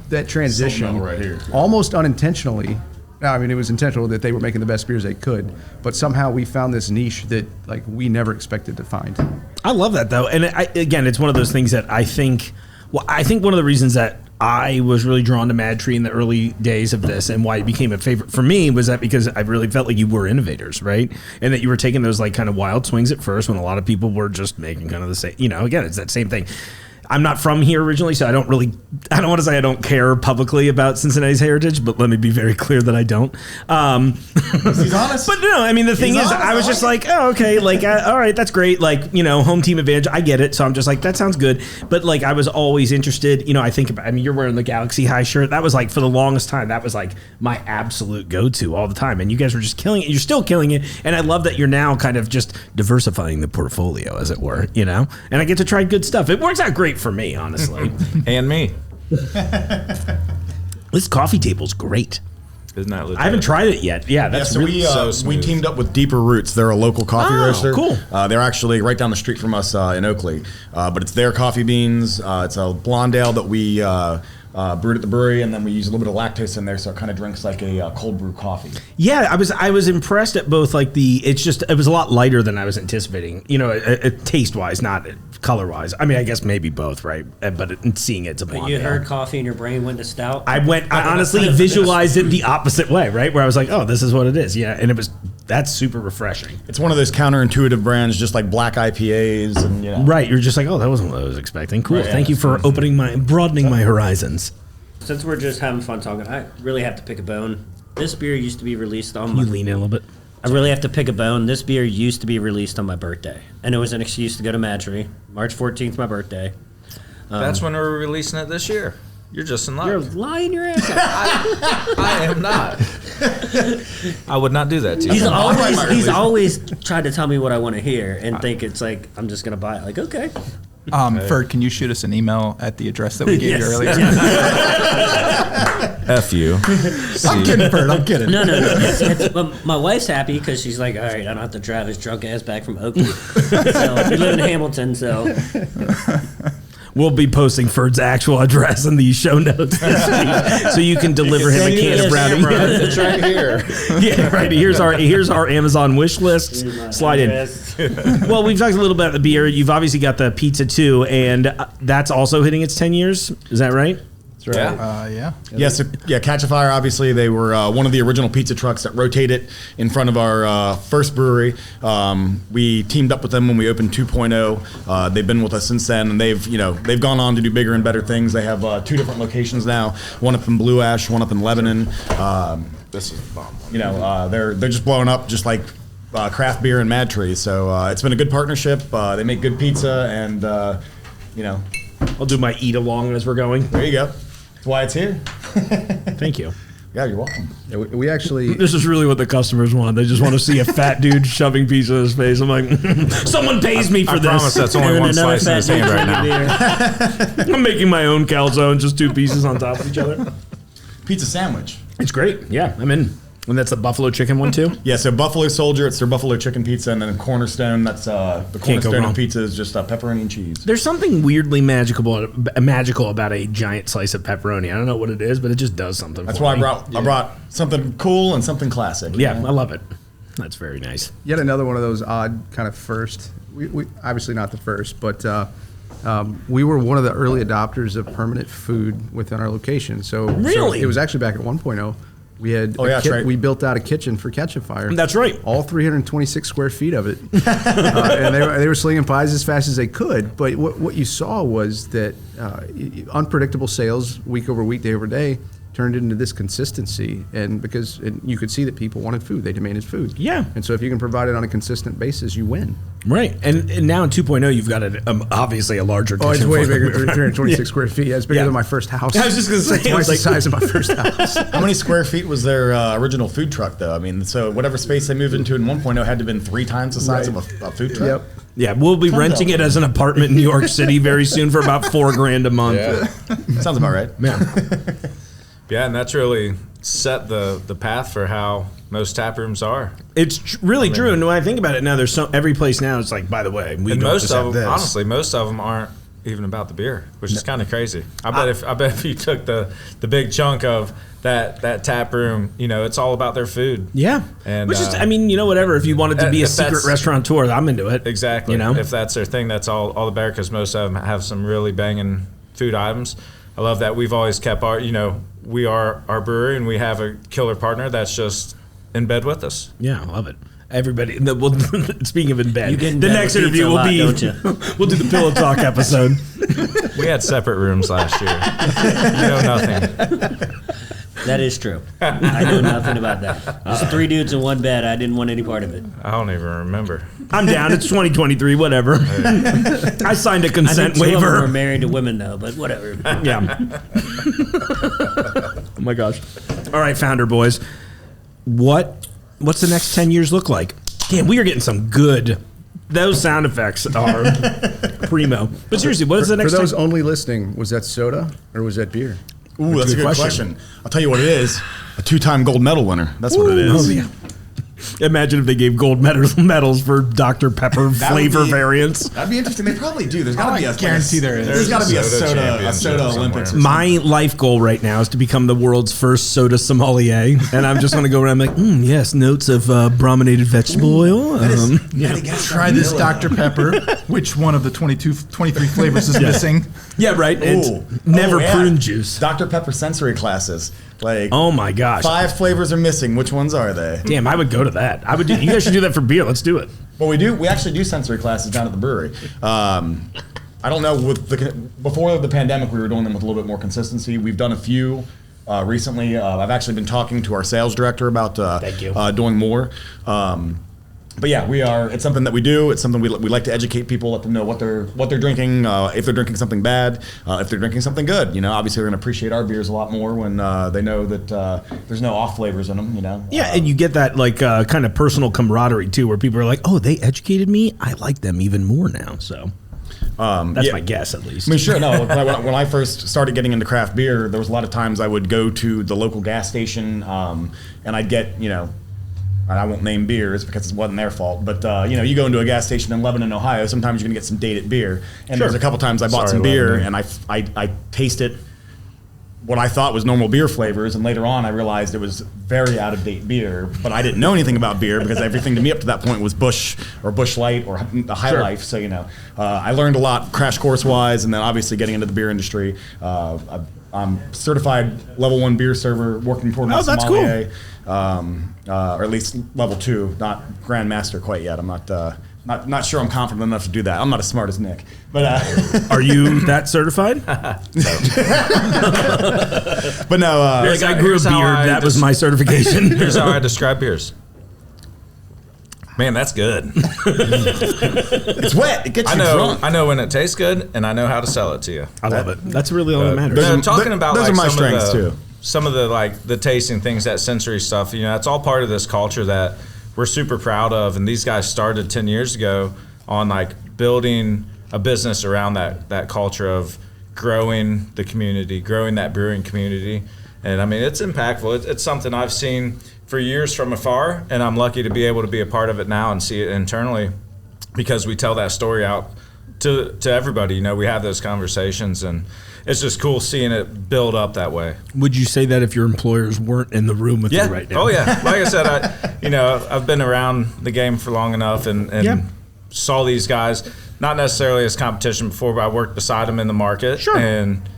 That transition medal right here. almost unintentionally. I mean, it was intentional that they were making the best beers they could, but somehow we found this niche that like we never expected to find. I love that though, and again, it's one of those things that I think one of the reasons that I was really drawn to MadTree in the early days of this, and why it became a favorite for me, was that because I really felt like you were innovators, right? And that you were taking those like kind of wild swings at first when a lot of people were just making kind of the same. Again, it's that same thing. I'm not from here originally, so I don't want to say I don't care publicly about Cincinnati's heritage, but let me be very clear that I don't. He's honest. But no, I mean, the thing is, honest. I was just like, oh, okay, like, all right, that's great. Like, home team advantage, I get it. So I'm just like, that sounds good. But like, I was always interested, I think about, you're wearing the Galaxy High shirt. That was like, for the longest time, that was like my absolute go-to all the time. And you guys were just killing it. You're still killing it. And I love that you're now kind of just diversifying the portfolio, as it were, and I get to try good stuff. It works out great for me, honestly. And me. This coffee table's great. Isn't that legit? I haven't tried it yet. Yeah, that's so really we smooth. teamed up with Deeper Roots. They're a local coffee roaster. Cool. They're actually right down the street from us in Oakley. But it's their coffee beans. It's a blonde ale that we brewed at the brewery, and then we use a little bit of lactose in there, so it kind of drinks like a cold brew coffee. Yeah, I was impressed at both. Like it was a lot lighter than I was anticipating. Taste wise, not color wise. I mean, I guess maybe both, right? But seeing it's a blonde. You ale. heard coffee and your brain went to stout. I honestly visualized it the opposite way, right? Where I was like, oh, this is what it is. Yeah, and that's super refreshing. It's one of those counterintuitive brands, just like black IPAs, and Right, you're just like, oh, that wasn't what I was expecting. Cool, Right, yeah, thank you for broadening my horizons. Since we're just having fun talking, I really have to pick a bone. This beer used to be released on Can you lean in a little bit? I really have to pick a bone. This beer used to be released on my birthday, and it was an excuse to go to MadTree. March 14th, my birthday. That's when we're releasing it this year. You're just in luck. You're lying your ass off. I am not. I would not do that to you. He's always tried to tell me what I want to hear and think it's like I'm just gonna buy it. Like, okay. Ferd, can you shoot us an email at the address that we gave you earlier? F you. I'm kidding, Ferd. I'm kidding. No. But my wife's happy because she's like, all right, I don't have to drive his drunk ass back from Oakley. So we live in Hamilton, so. We'll be posting Ferd's actual address in the show notes this week, so you can deliver him a can of brownie. It's right here. Yeah, right. Here's our Amazon wish list. Slide in. Well, we've talked a little bit about the beer. You've obviously got the pizza too, and that's also hitting its 10 years. Is that right? That's right. Yeah. Yes, Catch a Fire, obviously, they were one of the original pizza trucks that rotated in front of our first brewery. We teamed up with them when we opened 2.0. They've been with us since then, and they've gone on to do bigger and better things. They have 2 different locations now, one up in Blue Ash, one up in Lebanon. This is the bomb. They're just blowing up just like craft beer and MadTree. So it's been a good partnership. They make good pizza, and I'll do my eat along as we're going. there you go. That's why it's here. Thank you. Yeah, you're welcome. Yeah, we actually This is really what the customers want. They just want to see a fat dude shoving pizza in his face. I'm like, someone pays me for I this. promise that's only one slice in his hand right now. I'm making my own calzone, just 2 pieces on top of each other. Pizza sandwich. It's great. Yeah, I'm in. And that's the buffalo chicken one too? Yeah, so Buffalo Soldier, it's their buffalo chicken pizza, and then Cornerstone, that's the go Cornerstone wrong. of pizza is just pepperoni and cheese. There's something weirdly magical about a giant slice of pepperoni. I don't know what it is, but it just does something. That's for why me. I brought something cool and something classic. Yeah, I love it. That's very nice. yet another one of those odd kind of first. We obviously not the first, but we were one of the early adopters of permanent food within our location. So Really? it was actually back at 1.0. We had that's right. we built out a kitchen for Catch a Fire. That's right. All 326 square feet of it, and they were slinging pies as fast as they could. But what you saw was that unpredictable sales week over week, day over day, turned into this consistency, and you could see that people wanted food, they demanded food. Yeah. And so if you can provide it on a consistent basis, you win. Right. And now in 2.0, you've got obviously a larger kitchen. Oh, it's way for- bigger, 326 square feet. Yeah, it's bigger Yeah. than my first house. I was just gonna say, It's I was twice the like- size of my first house. How many square feet was their original food truck, though? I mean, so whatever space they moved into in 1.0 had to have been 3 times the size Right. of a food truck. Yep. Yeah, we'll be renting it as an apartment in New York City very soon for about $4,000 a month. Sounds about right. Yeah, and that's really set the path for how most tap rooms are. It's really true. And when I think about it now, there's every place now. It's like, by the way, we And don't most just of have them, this. honestly, most of them aren't even about the beer, which is kind of crazy. I bet if you took the big chunk of that tap room, it's all about their food. Yeah. And, which is, whatever. If you wanted to be a if secret that's- restaurateur, I'm into it. Exactly. If that's their thing, that's all the better, because most of them have some really banging food items. I love that we've always kept we are our brewery, and we have a killer partner that's just in bed with us. Yeah, I love it. Everybody. Speaking of in bed, You get in the bed next with interview pizza a will lot, be. don't you? We'll do the pillow talk episode. We had separate rooms last year. You know nothing. That is true. I know nothing about that. There's 3 dudes in one bed. I didn't want any part of it. I don't even remember. I'm down. It's 2023. Whatever. I signed a I consent think 2 of them waiver. were married to women, though, but whatever. Yeah. Oh my gosh. All right, founder boys. What's the next 10 years look like? Damn, we are getting some good. Those sound effects are primo. But seriously, what is the next? For those only listening, was that soda or was that beer? Ooh, that's a good question. I'll tell you what it is. A 2-time gold medal winner. That's what it is. Oh, yeah. Imagine if they gave gold medals for Dr. Pepper flavor variants. That'd be interesting. They probably do. There's got to be a guarantee there is. There's got to be a Soda soda Olympics. My life goal right now is to become the world's first soda sommelier, and I'm just going to go around like, yes, notes of brominated vegetable oil. Try this Dr. Pepper. Which one of the 23 flavors is missing? Yeah, right. Ooh. Never yeah. prune juice. Dr. Pepper sensory classes. Like, Oh my gosh. 5 flavors are missing. Which ones are they? Damn, I would go to that. I would. You guys should do that for beer. Let's do it. Well, we actually do sensory classes down at the brewery. I don't know, before the pandemic, we were doing them with a little bit more consistency. We've done a few recently. I've actually been talking to our sales director about doing more. But yeah, we are. It's something that we do. It's something we like to educate people, let them know what they're drinking, if they're drinking something bad, if they're drinking something good. You know, obviously, they're going to appreciate our beers a lot more when they know that there's no off flavors in them. You know. Yeah, and you get that like kind of personal camaraderie too, where people are like, "Oh, they educated me. I like them even more now." So that's my guess, at least. I mean, sure. No, when I first started getting into craft beer, there was a lot of times I would go to the local gas station, and I'd get, and I won't name beers because it wasn't their fault, but you go into a gas station in Lebanon, Ohio, sometimes you're gonna get some dated beer. And there's a couple times I bought some beer and I tasted what I thought was normal beer flavors, and later on I realized it was very out of date beer, but I didn't know anything about beer because everything to me up to that point was Busch or Busch Light or the High Life. So I learned a lot crash course wise, and then obviously getting into the beer industry. I'm certified level 1 beer server, working toward my sommelier. Or at least level 2, not grandmaster quite yet. I'm not sure I'm confident enough to do that. I'm not as smart as Nick, but Are you that certified? but no. Like, I grew a beard. That was my certification. Here's how I describe beers. Man, that's good. It's wet. It gets you drunk. I know when it tastes good, and I know how to sell it to you. I love it. That's really all that matters. Talking about those like are my some strengths of the, too. Some of the tasting things, that sensory stuff, it's all part of this culture that we're super proud of. And these guys started 10 years ago on like building a business around that culture of growing the community, growing that brewing community. And I mean, it's impactful. It's something I've seen for years from afar, and I'm lucky to be able to be a part of it now and see it internally, because we tell that story out to everybody. We have those conversations, and it's just cool seeing it build up that way. Would you say that if your employers weren't in the room with you right now? Oh yeah. Like I said, I've been around the game for long enough and saw these guys, not necessarily as competition before, but I worked beside them in the market. Sure. And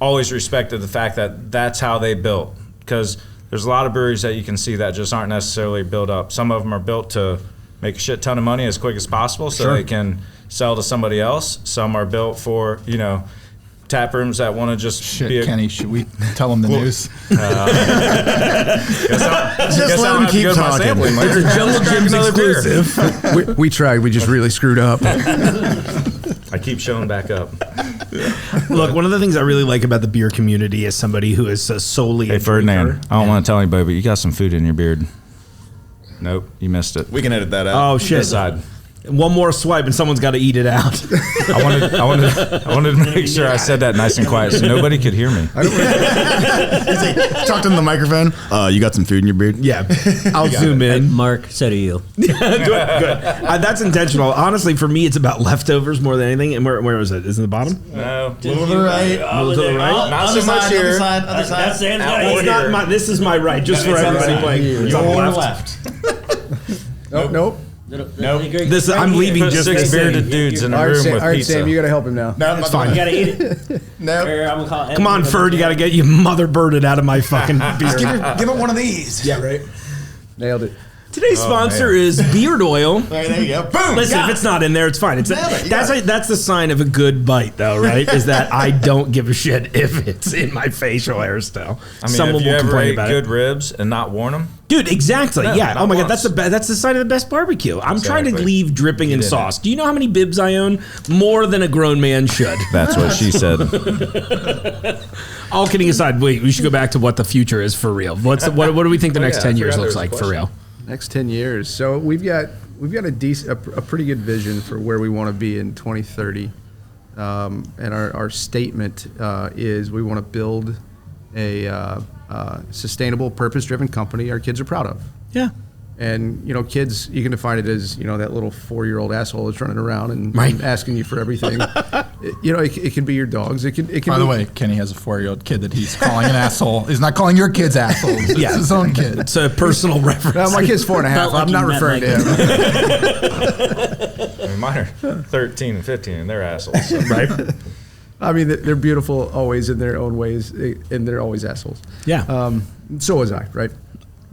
always respected the fact that that's how they built, because there's a lot of breweries that you can see that just aren't necessarily built up. Some of them are built to make a shit ton of money as quick as possible so they can sell to somebody else. Some are built for, tap rooms that want to just be Kenny, should we tell them the news? Just let them keep talking. It's a Jungle Jim's exclusive. We tried. We just really screwed up. I keep showing back up. Look, one of the things I really like about the beer community is somebody who is solely a Ferdinand, drinker. I don't want to tell anybody, but you got some food in your beard. Nope, you missed it. We can edit that out. Oh shit! This side. One more swipe and someone's got to eat it out. I wanted to make sure I said that nice and quiet so nobody could hear me. Talk to the microphone. You got some food in your beard? Yeah, I'll zoom in. Mark, so do you. Good. That's intentional. Honestly, for me, it's about leftovers more than anything. And where is it? Is it in the bottom? No, Move to the right. Move to the right. not so much here. Other side. It's not my. This is my right, just for everybody playing. It's on the left. Nope. This I'm leaving just 6 to say. bearded dudes in a room with pizza. Sam, you got to help him now. No, It's fine. You gotta eat it. No. Or I'm gonna call it. Come on, Ferd, you got to get you mother birded out of my fucking beer. Give it one of these. Yeah, right. Nailed it. Today's sponsor is beard oil. There you go. Boom. Listen, if it's not in there, it's fine. That's the sign of a good bite, though, right? Is that I don't give a shit if it's in my facial hairstyle. I mean, Someone if you will ever complain ate about good it. ribs and not worn them, Dude, exactly. No, yeah. not Oh my God, once. that's the sign of the best barbecue. I'm trying to Exactly. leave dripping in didn't. sauce. Do you know how many bibs I own? More than a grown man should. that's what she said. All kidding aside, wait, we should go back to what the future is for real. What do we think the next yeah, 10 I years forgot looks there like was a for real? Next 10 years. So we've got a pretty good vision for where we want to be in 2030. And our statement is we want to build a sustainable, purpose-driven company our kids are proud of. Yeah. And, kids, you can define it as, that little 4-year-old asshole that's running around and Right. asking you for everything. It can be your dogs. It can By be, the way, Kenny has a 4-year-old kid that he's calling an asshole. He's not calling your kids assholes. It's Yeah. his own kid. It's a personal reference. No, my kid's 4.5. Felt like I'm not you met referring my to him. I mean, mine are 13 and 15, and they're assholes. So. Right? I mean, they're beautiful always in their own ways, and they're always assholes. Yeah. So was I, right?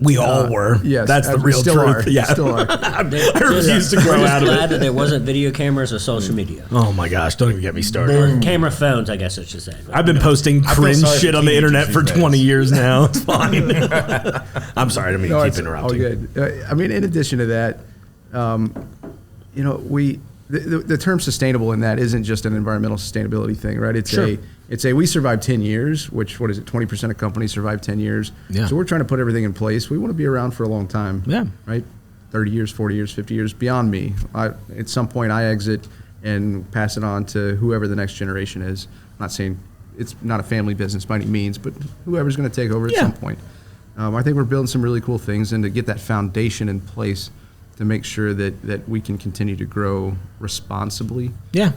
We all were. Yes, That's the real still truth. Are, Yeah. still are. I refuse to grow out of Glad it. that there wasn't video cameras or social media. Oh my gosh, don't even get me started. Camera phones, I guess I should say. I've been posting feel cringe sorry shit for on the teenagers internet for these 20 days. years now. It's fine. I'm sorry, I didn't mean to keep It's all interrupting. good. I mean, in addition to that, the term sustainable in that isn't just an environmental sustainability thing, right? It's we survived 10 years, which, 20% of companies survive 10 years. Yeah. So we're trying to put everything in place. We want to be around for a long time. Yeah. Right? 30 years, 40 years, 50 years, beyond me. At some point, I exit and pass it on to whoever the next generation is. I'm not saying it's not a family business by any means, but whoever's going to take over at Yeah. some point. I think we're building some really cool things, and to get that foundation in place to make sure that we can continue to grow responsibly Yeah.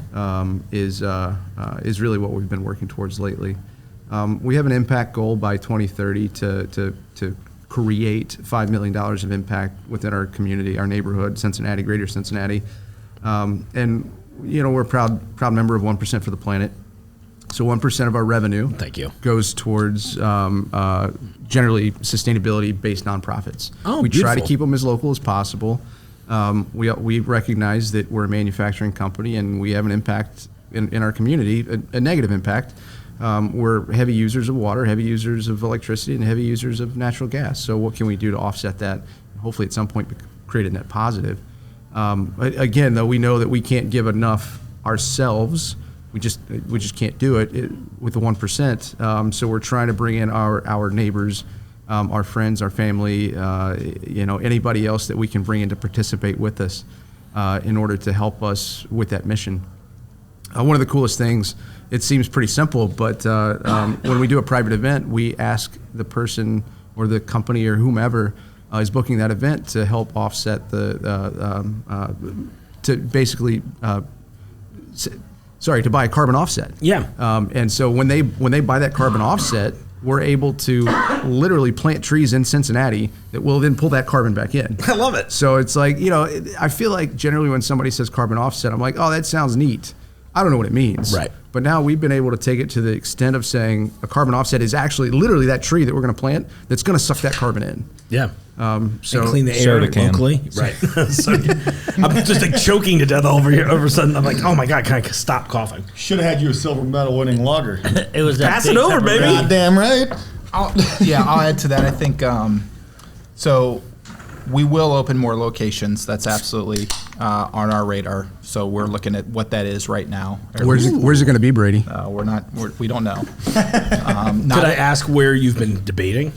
is really what we've been working towards lately. We have an impact goal by 2030 to create $5 million of impact within our community, our neighborhood, Cincinnati, Greater Cincinnati. And we're a proud member of 1% for the Planet. So 1% of our revenue Thank you. goes towards generally sustainability-based nonprofits. Oh, we try to beautiful. keep them as local as possible. We recognize that we're a manufacturing company and we have an impact in our community, a negative impact. We're heavy users of water, heavy users of electricity, and heavy users of natural gas. So what can we do to offset that? Hopefully at some point create a net positive. Again, though, we know that we can't give enough ourselves. We just can't do it with the 1%. So we're trying to bring in our neighbors, our friends, our family, anybody else that we can bring in to participate with us in order to help us with that mission. One of the coolest things, it seems pretty simple, but when we do a private event, we ask the person or the company or whomever is booking that event to help offset to buy a carbon offset. Yeah. And so when they buy that carbon offset, we're able to literally plant trees in Cincinnati that will then pull that carbon back in. I love it. So it's like, I feel like generally when somebody says carbon offset, I'm like, oh, that sounds neat. I don't know what it means. Right. But now we've been able to take it to the extent of saying a carbon offset is actually literally that tree that we're going to plant that's going to suck that carbon in. Yeah. So And clean the air Soda can. locally. Right. So, I'm just like choking to death over here. All of a sudden, I'm like, oh my God, can I stop coughing? Should have had you a silver medal winning lager. It was that Pass big it over, Tupperware. baby. Goddamn right. I'll add to that. I think so. We will open more locations. That's absolutely on our radar. So we're looking at what that is right now. where's it going to be, Brady? We don't know. Could I ask where you've been debating?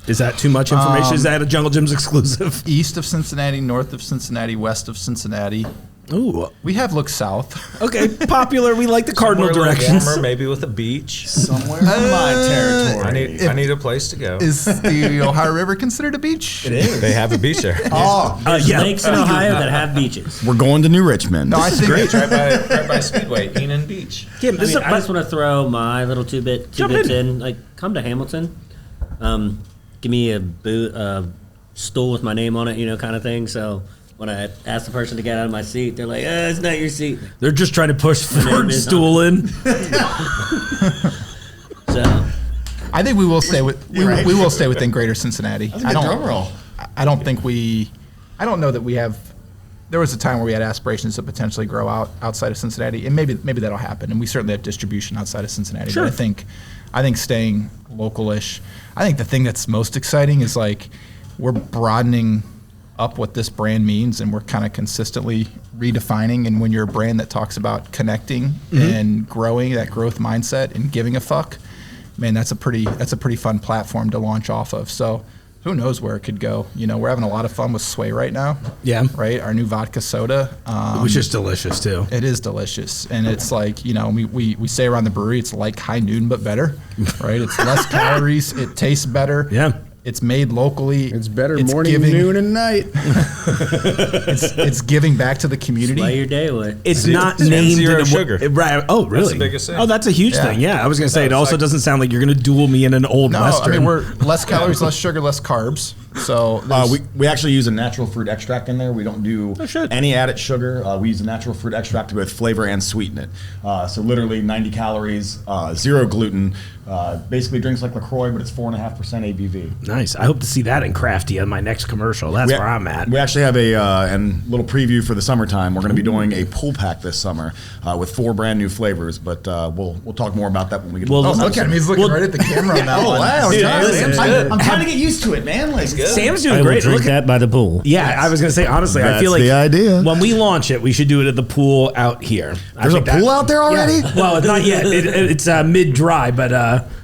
Is that too much information? Is that a Jungle Gyms exclusive? East of Cincinnati, north of Cincinnati, west of Cincinnati. Ooh. We have looked south. Okay, popular. We like the cardinal Somewhere a little directions. warmer, maybe with a beach. Somewhere in my territory. I need a place to go. Is the Ohio River considered a beach? It is. They have a beach there. Oh, Yeah. Lakes in Ohio that have beaches. we're going to New Richmond. No, I think Great, right by Speedway, Enon Beach. Yeah, I this mean, is I just want to throw my little two bits Jump in. Like, come to Hamilton, give me a stool with my name on it, kind of thing. So when I ask the person to get out of my seat, they're like, "It's not your seat." they're just trying to push third is stool in. So I think we will stay with we will stay within Greater Cincinnati. That's a good drum roll. I don't think we I don't know that we have. There was a time where we had aspirations to potentially grow outside of Cincinnati, and maybe that'll happen. And we certainly have distribution outside of Cincinnati. Sure. But I think staying local-ish. I think the thing that's most exciting is like we're broadening up what this brand means, and we're kind of consistently redefining. And when you're a brand that talks about connecting and growing, that growth mindset and giving a fuck, man, that's a pretty fun platform to launch off of. So who knows where it could go? You know, we're having a lot of fun with Sway right now. Yeah. Right. Our new vodka soda, Which is delicious too. it is delicious, and it's like, you know, we say around the brewery, it's like High Noon but better, right? It's less calories, it tastes better. Yeah. It's made locally. It's better morning, noon, and night. It's giving back to the community. Slay your day away. It's not and named zero in a- sugar. Right. Oh, really? That's the biggest thing. Oh, that's a huge Yeah. thing. Yeah, I was gonna say it also like- doesn't sound like you're gonna duel me in an old No, Western. I mean, we're less calories, less sugar, less carbs. So We actually use a natural fruit extract in there. We don't do shit. any added sugar. We use a natural fruit extract to both flavor and sweeten it. So literally 90 calories, 0 gluten. Basically drinks like LaCroix, but it's 4.5% ABV. Nice. I hope to see that in Crafty on my next commercial. That's where I'm at. We actually have a and little preview for the summertime. We're going to be doing a pull pack this summer with 4 brand new flavors. But we'll talk more about that when we get. Well, to look look at him. He's looking right at the camera on that one. wow! Dude, I'm trying to get used to it, man. Like, Sam's I doing will great. drink Look that by the pool. Yeah, I was gonna say honestly, I feel That's like the idea. when we launch it, we should do it at the pool out here. There's a pool out there already. Well, not yet. It's mid dry, but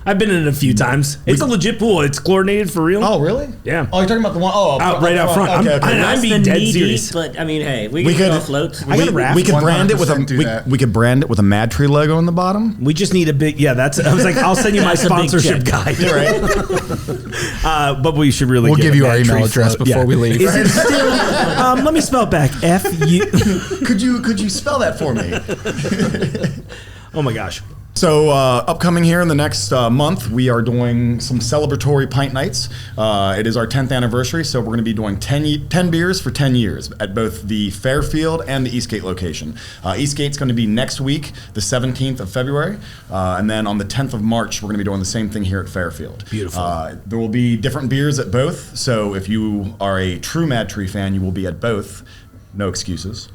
I've been in it a few times. It's a legit pool. It's chlorinated for real. Oh, really? Yeah. Oh, you're talking about the one? Oh, Right out front. Okay, I'm okay. being the dead knee serious. deep, but I mean, hey, we We can could go floats. I got a raft. We could brand it with 100% do a that. we could brand it with a MadTree logo on the bottom. We just need a big. Yeah, that's. I was like, I'll send you my That's a big sponsorship check. guide. But we should really. We'll get give a you our MadTree email address float. before we leave. Is it still? Let me spell it back. F-U. Could you spell that for me? Oh my gosh. So upcoming here in the next month, we are doing some celebratory pint nights. It is our 10th anniversary, so we're going to be doing 10 beers for 10 years at both the Fairfield and the Eastgate location. Eastgate's going to be next week, the 17th of February, and then on the 10th of March, we're going to be doing the same thing here at Fairfield. Beautiful. There will be different beers at both, so if you are a true MadTree fan, you will be at both. No excuses.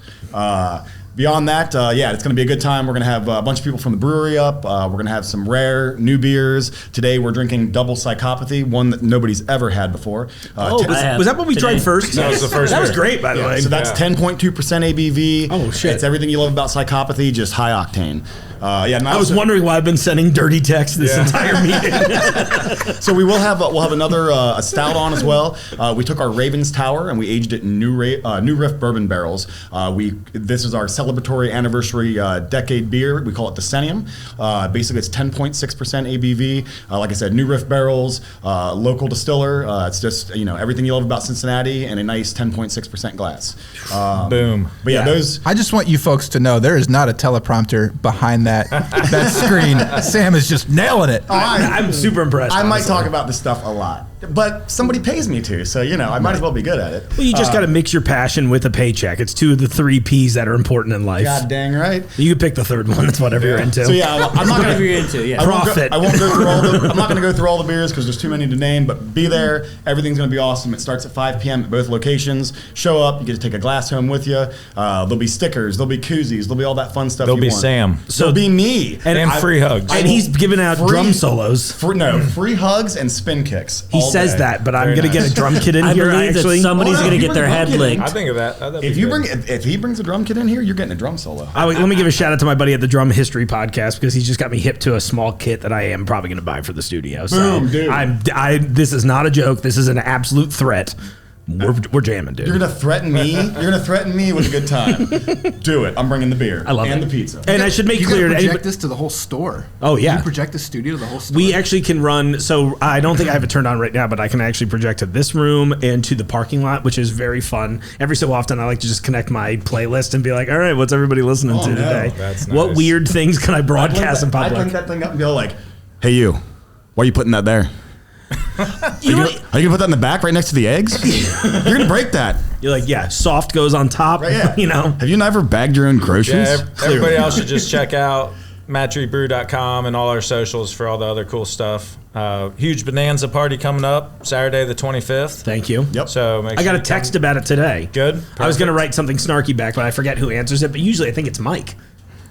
Beyond that, it's going to be a good time. We're going to have a bunch of people from the brewery up. We're going to have some rare new beers. Today, we're drinking Double Psychopathy, one that nobody's ever had before. Was that what we today. tried first? That was the first That was beer. great, by the way. So that's 10.2% ABV. Oh, shit. It's everything you love about Psychopathy, just high octane. I was wondering why I've been sending dirty texts this entire meeting. So we'll have another a stout on as well. We took our Raven's Tower and we aged it in New Riff bourbon barrels. This is our celebratory anniversary decade beer. We call it Decennium. Basically, it's 10.6% ABV. Like I said, New Riff barrels, local distiller. It's just everything you love about Cincinnati and a nice 10.6% glass. Boom. But those. I just want you folks to know there is not a teleprompter behind that screen. Sam is just nailing it. I'm super impressed. I might honestly. talk about this stuff a lot, but somebody pays me to, so I might as well be good at it. Well, you just got to mix your passion with a paycheck. It's 2 of the 3 P's that are important in life. God dang right. You can pick the third one. That's whatever you're into. So I'm not Whatever gonna. you're into, yeah. I won't go- Profit. I won't go through all the. I'm not going to go through all the beers because there's too many to name. But be there. Everything's going to be awesome. It starts at 5 p.m. at both locations. Show up. You get to take a glass home with you. There'll be stickers. There'll be koozies. There'll be all that fun stuff. There'll you be want. Sam. There'll be me. And free hugs. and he's giving out drum solos. Free hugs and spin kicks. He all says day. that, but I'm Very going to nice. get a drum kit in I here. believe Actually, that somebody's Hold on, going to you get their bring head drum kit in. licked. I think of that. That'd be If you good. bring if he brings a drum kit in here, you're getting a drum solo. let me give a shout out to my buddy at the Drum History Podcast because he's just got me hip to a small kit that I am probably going to buy for the studio. So Boom, dude. this is not a joke. This is an absolute threat. We're jamming, dude. You're gonna threaten me. You're gonna threaten me with a good time. Do it. I'm bringing the beer. I love and it. the pizza. And I should make You clear can to project anybody. this to the whole store. Oh, yeah. You project the studio to the whole store. We actually can run, so I don't think I have it turned on right now, but I can actually project to this room and to the parking lot, which is very fun. Every so often, I like to just connect my playlist and be like, all right, what's everybody listening to no. today? That's What nice. weird things can I broadcast in I'd public? link that thing up and go like, "Hey you, why are you putting that there? You know Are what? you gonna put that in the back right next to the eggs? You're gonna break that, You're like, yeah, soft goes on top, right? Yeah. you know? Have you never bagged your own groceries? Yeah, everybody else should just check out. MadTreeBrew.com and all our socials for all the other cool stuff. Huge Bonanza party coming up Saturday the 25th. Thank you. Yep. So make I sure got a you text come. about it today. Good. I was going to Perfect. write something snarky back, but I forget who answers it. But usually I think it's Mike.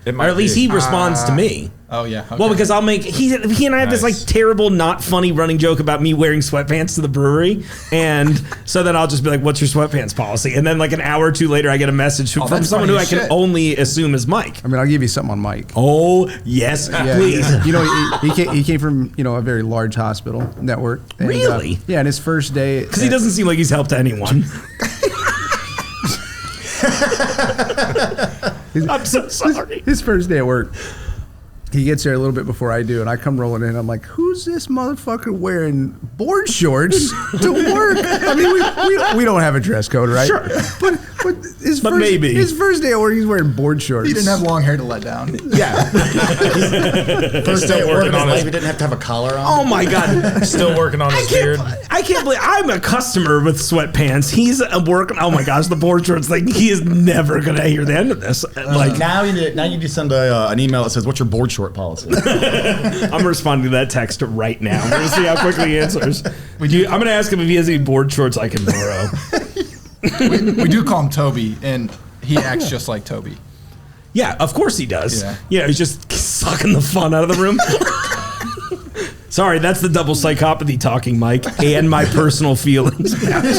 It Or might at least be. he responds to me. Oh yeah. Okay. Well, because I'll make he and I have this like Nice. terrible, not funny running joke about me wearing sweatpants to the brewery, and so then I'll just be like, "What's your sweatpants policy?" And then like an hour or two later, I get a message from that's someone funny who I as can shit. only assume is Mike. I mean, I'll give you something on Mike. Oh yes, please. You know, he came from a very large hospital network. And, Really? yeah, and his first day. Because he doesn't seem like he's helped anyone. I'm so sorry. His first day at work. He gets there a little bit before I do, and I come rolling in. I'm like, "Who's this motherfucker wearing board shorts to work?" I mean, we don't have a dress code, right? Sure. But his But first, maybe. his first day at work, he's wearing board shorts. he didn't have long hair to let down. Yeah. First day at work in his on life, it. he didn't have to have a collar on. Oh my god. Still working on his beard. I can't believe I'm a customer with sweatpants. He's working. Oh my gosh, the board shorts thing. He is never gonna hear the end of this. Like Now you need to send an email that says, "What's your board short policy?" I'm responding to that text right now. We're gonna see how quickly he answers. I'm gonna ask him if he has any board shorts I can borrow. We do call him Toby, and he acts just like Toby. Yeah, of course he does. Yeah. He's just sucking the fun out of the room. Sorry, that's the double psychopathy talking, Mike, and my personal feelings about you.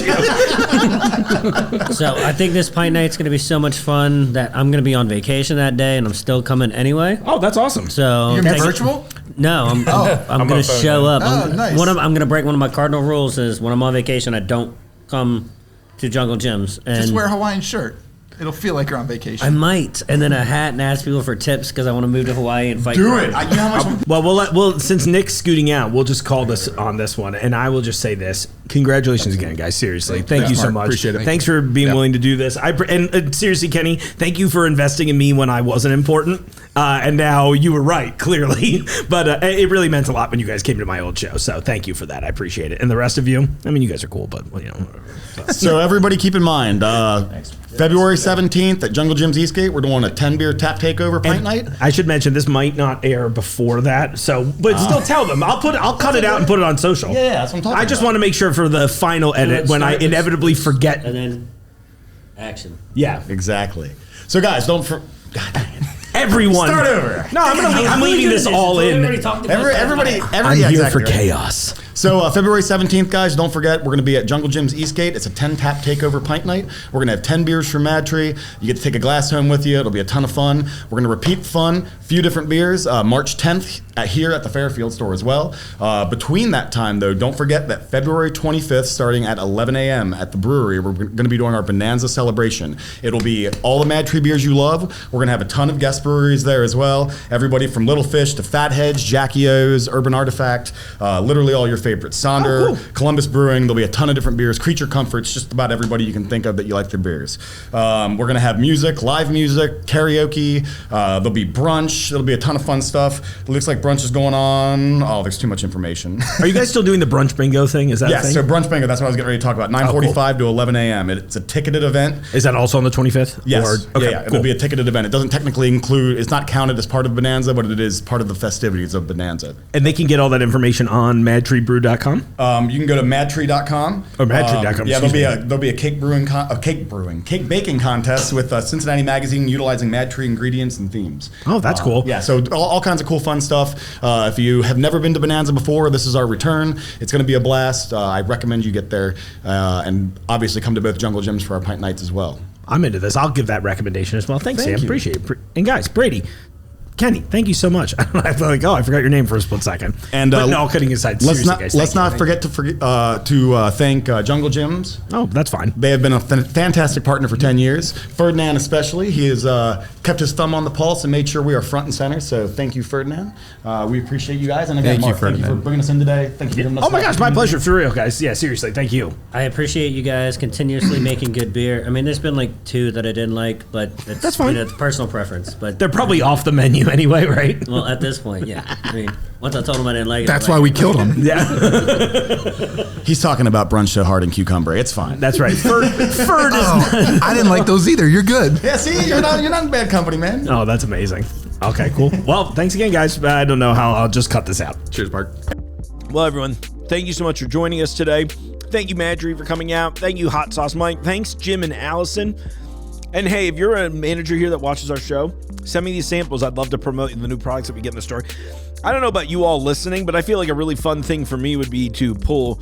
So I think this pint night's going to be so much fun that I'm going to be on vacation that day, and I'm still coming anyway. Oh, that's awesome. So You're gonna be virtual? No, I'm going to on phone show now. up. Oh, nice. I'm going to break one of my cardinal rules is when I'm on vacation, I don't come to Jungle Gyms. And Just wear a Hawaiian shirt. It'll feel like you're on vacation. I might, and then a hat and ask people for tips because I want to move to Hawaii and fight. Do crime. it. You know how much? Well, since Nick's scooting out, we'll just call this on this one, and I will just say this: congratulations again, guys. Seriously, thank you so Mark. much. Appreciate it. Thanks for being willing to do this. And seriously, Kenny, thank you for investing in me when I wasn't important. And now you were right, clearly. But it really meant a lot when you guys came to my old show. So thank you for that. I appreciate it. And the rest of you, I mean, you guys are cool, but well, So everybody keep in mind, February 17th at Jungle Gyms Eastgate, we're doing a 10-beer tap takeover pint And night. I should mention this might not air before that, but still tell them. I'll cut it out and put it on social. Yeah, that's what I'm talking I just about. want to make sure for the final edit let's when I start this- inevitably forget. And then action. Yeah, Exactly. So guys, God dang it. everyone. Start over. No, I'm leaving this all in. Everybody, I'm yeah, here exactly for right. chaos. So February 17th, guys, don't forget, we're going to be at Jungle Gyms Eastgate. It's a 10-tap takeover pint night. We're going to have 10 beers from MadTree. You get to take a glass home with you. It'll be a ton of fun. We're going to repeat the fun, a few different beers, March 10th here at the Fairfield store as well. Between that time, though, don't forget that February 25th, starting at 11 a.m. at the brewery, we're going to be doing our Bonanza celebration. It'll be all the MadTree beers you love. We're going to have a ton of guest breweries there as well. Everybody from Little Fish to Fatheads, Jackie O's, Urban Artifact, literally all your favorites. Sonder, Columbus Brewing. There'll be a ton of different beers. Creature Comforts, just about everybody you can think of that you like their beers. We're going to have music, live music, karaoke. There'll be brunch. It'll be a ton of fun stuff. It looks like brunch is going on. Oh, there's too much information. Are you guys still doing the brunch bingo thing? Is that a Yes, thing? so brunch bingo, that's what I was getting ready to talk about. 9:45 to 11 a.m. It's a ticketed event. Is that also on the 25th? Yes. Okay, yeah. cool. It'll be a ticketed event. It doesn't technically include, it's not counted as part of Bonanza, but it is part of the festivities of Bonanza. And they can get all that information on madtreebrew.com? You can go to madtree.com. Or madtree.com, Yeah, excuse there'll be a cake baking contest with Cincinnati Magazine utilizing MadTree ingredients and themes. Oh, that's cool. Yeah, so all kinds of cool fun stuff. If you have never been to Bonanza before, this is our return. It's going to be a blast. I recommend you get there and obviously come to both Jungle Gyms for our pint nights as well. I'm into this. I'll give that recommendation as well. Thanks, Thank Sam. you. Appreciate it. And guys, Brady, Kenny, thank you so much. I feel like, I forgot your name for a split second. And but no, kidding aside, let's seriously, not guys, let's thank not you. forget to thank Jungle Gyms. Oh, that's fine. They have been a fantastic partner for 10 years. Ferdinand especially, he has kept his thumb on the pulse and made sure we are front and center. So thank you, Ferdinand. We appreciate you guys. And again, Thank you, Mark, thank you for Ferdinand. bringing us in today. Thank you for giving us Oh my the gosh, my opportunity. pleasure. For real, guys. Yeah, seriously, thank you. I appreciate you guys continuously making good beer. I mean, there's been like two that I didn't like, but it's, That's fine. It's personal preference. But They're probably off the menu. you anyway, right? Well, at this point, yeah. I mean, once I told him I didn't like it. That's why we killed him. Yeah, He's talking about brunch to hard and cucumber. It's fine. that's right. Ferd is. Oh, I didn't like those either. You're good. Yeah, see, you're not in bad company, man. Oh, that's amazing. Okay, cool. Well, thanks again, guys. I don't know how. I'll just cut this out. Cheers, Mark. Well, everyone, thank you so much for joining us today. Thank you, MadTree, for coming out. Thank you, Hot Sauce Mike. Thanks, Jim and Allison. And hey, if you're a manager here that watches our show, send me these samples. I'd love to promote the new products that we get in the store. I don't know about you all listening, but I feel like a really fun thing for me would be to pull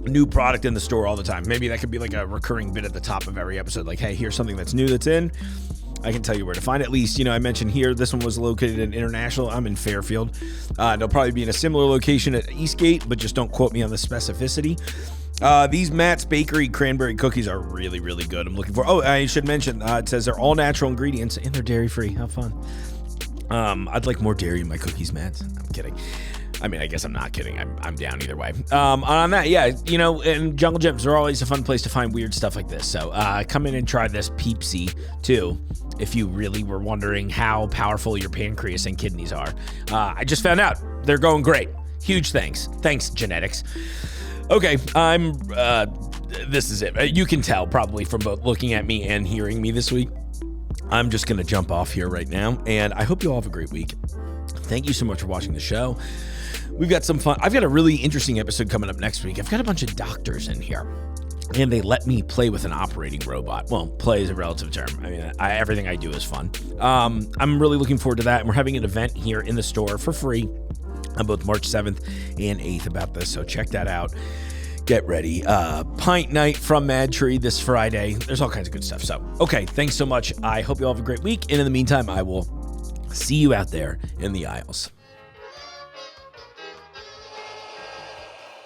new product in the store all the time. Maybe that could be like a recurring bit at the top of every episode. Like, hey, here's something that's new that's in. I can tell you where to find it. At least, I mentioned here, this one was located in International. I'm in Fairfield. They'll probably be in a similar location at Eastgate, but just don't quote me on the specificity. These Matt's Bakery cranberry cookies are really, really good. I'm looking for. Oh, I should mention, it says they're all natural ingredients and they're dairy free. How fun. I'd like more dairy in my cookies, Matt. I'm kidding. I mean, I guess I'm not kidding. I'm down either way. On that, yeah, and Jungle Gyms are always a fun place to find weird stuff like this. So come in and try this Peepsi too, if you really were wondering how powerful your pancreas and kidneys are. I just found out they're going great. Huge thanks. Thanks, genetics. Okay, this is it. You can tell probably from both looking at me and hearing me this week. I'm just going to jump off here right now, and I hope you all have a great week. Thank you so much for watching the show. We've got some fun. I've got a really interesting episode coming up next week. I've got a bunch of doctors in here, and they let me play with an operating robot. Well, play is a relative term. I mean, everything I do is fun. I'm really looking forward to that, and we're having an event here in the store for free on both March 7th and 8th about this, so check that out. Get ready. Pint night from MadTree this Friday. There's all kinds of good stuff. So, okay, thanks so much. I hope you all have a great week, and in the meantime, I will see you out there in the aisles.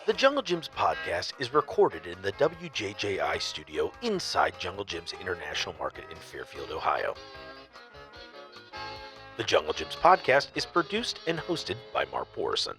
The Jungle Gyms podcast is recorded in the WJJI studio inside Jungle Gyms International Market in Fairfield, Ohio. The Jungle Gyms podcast is produced and hosted by Mark Borison.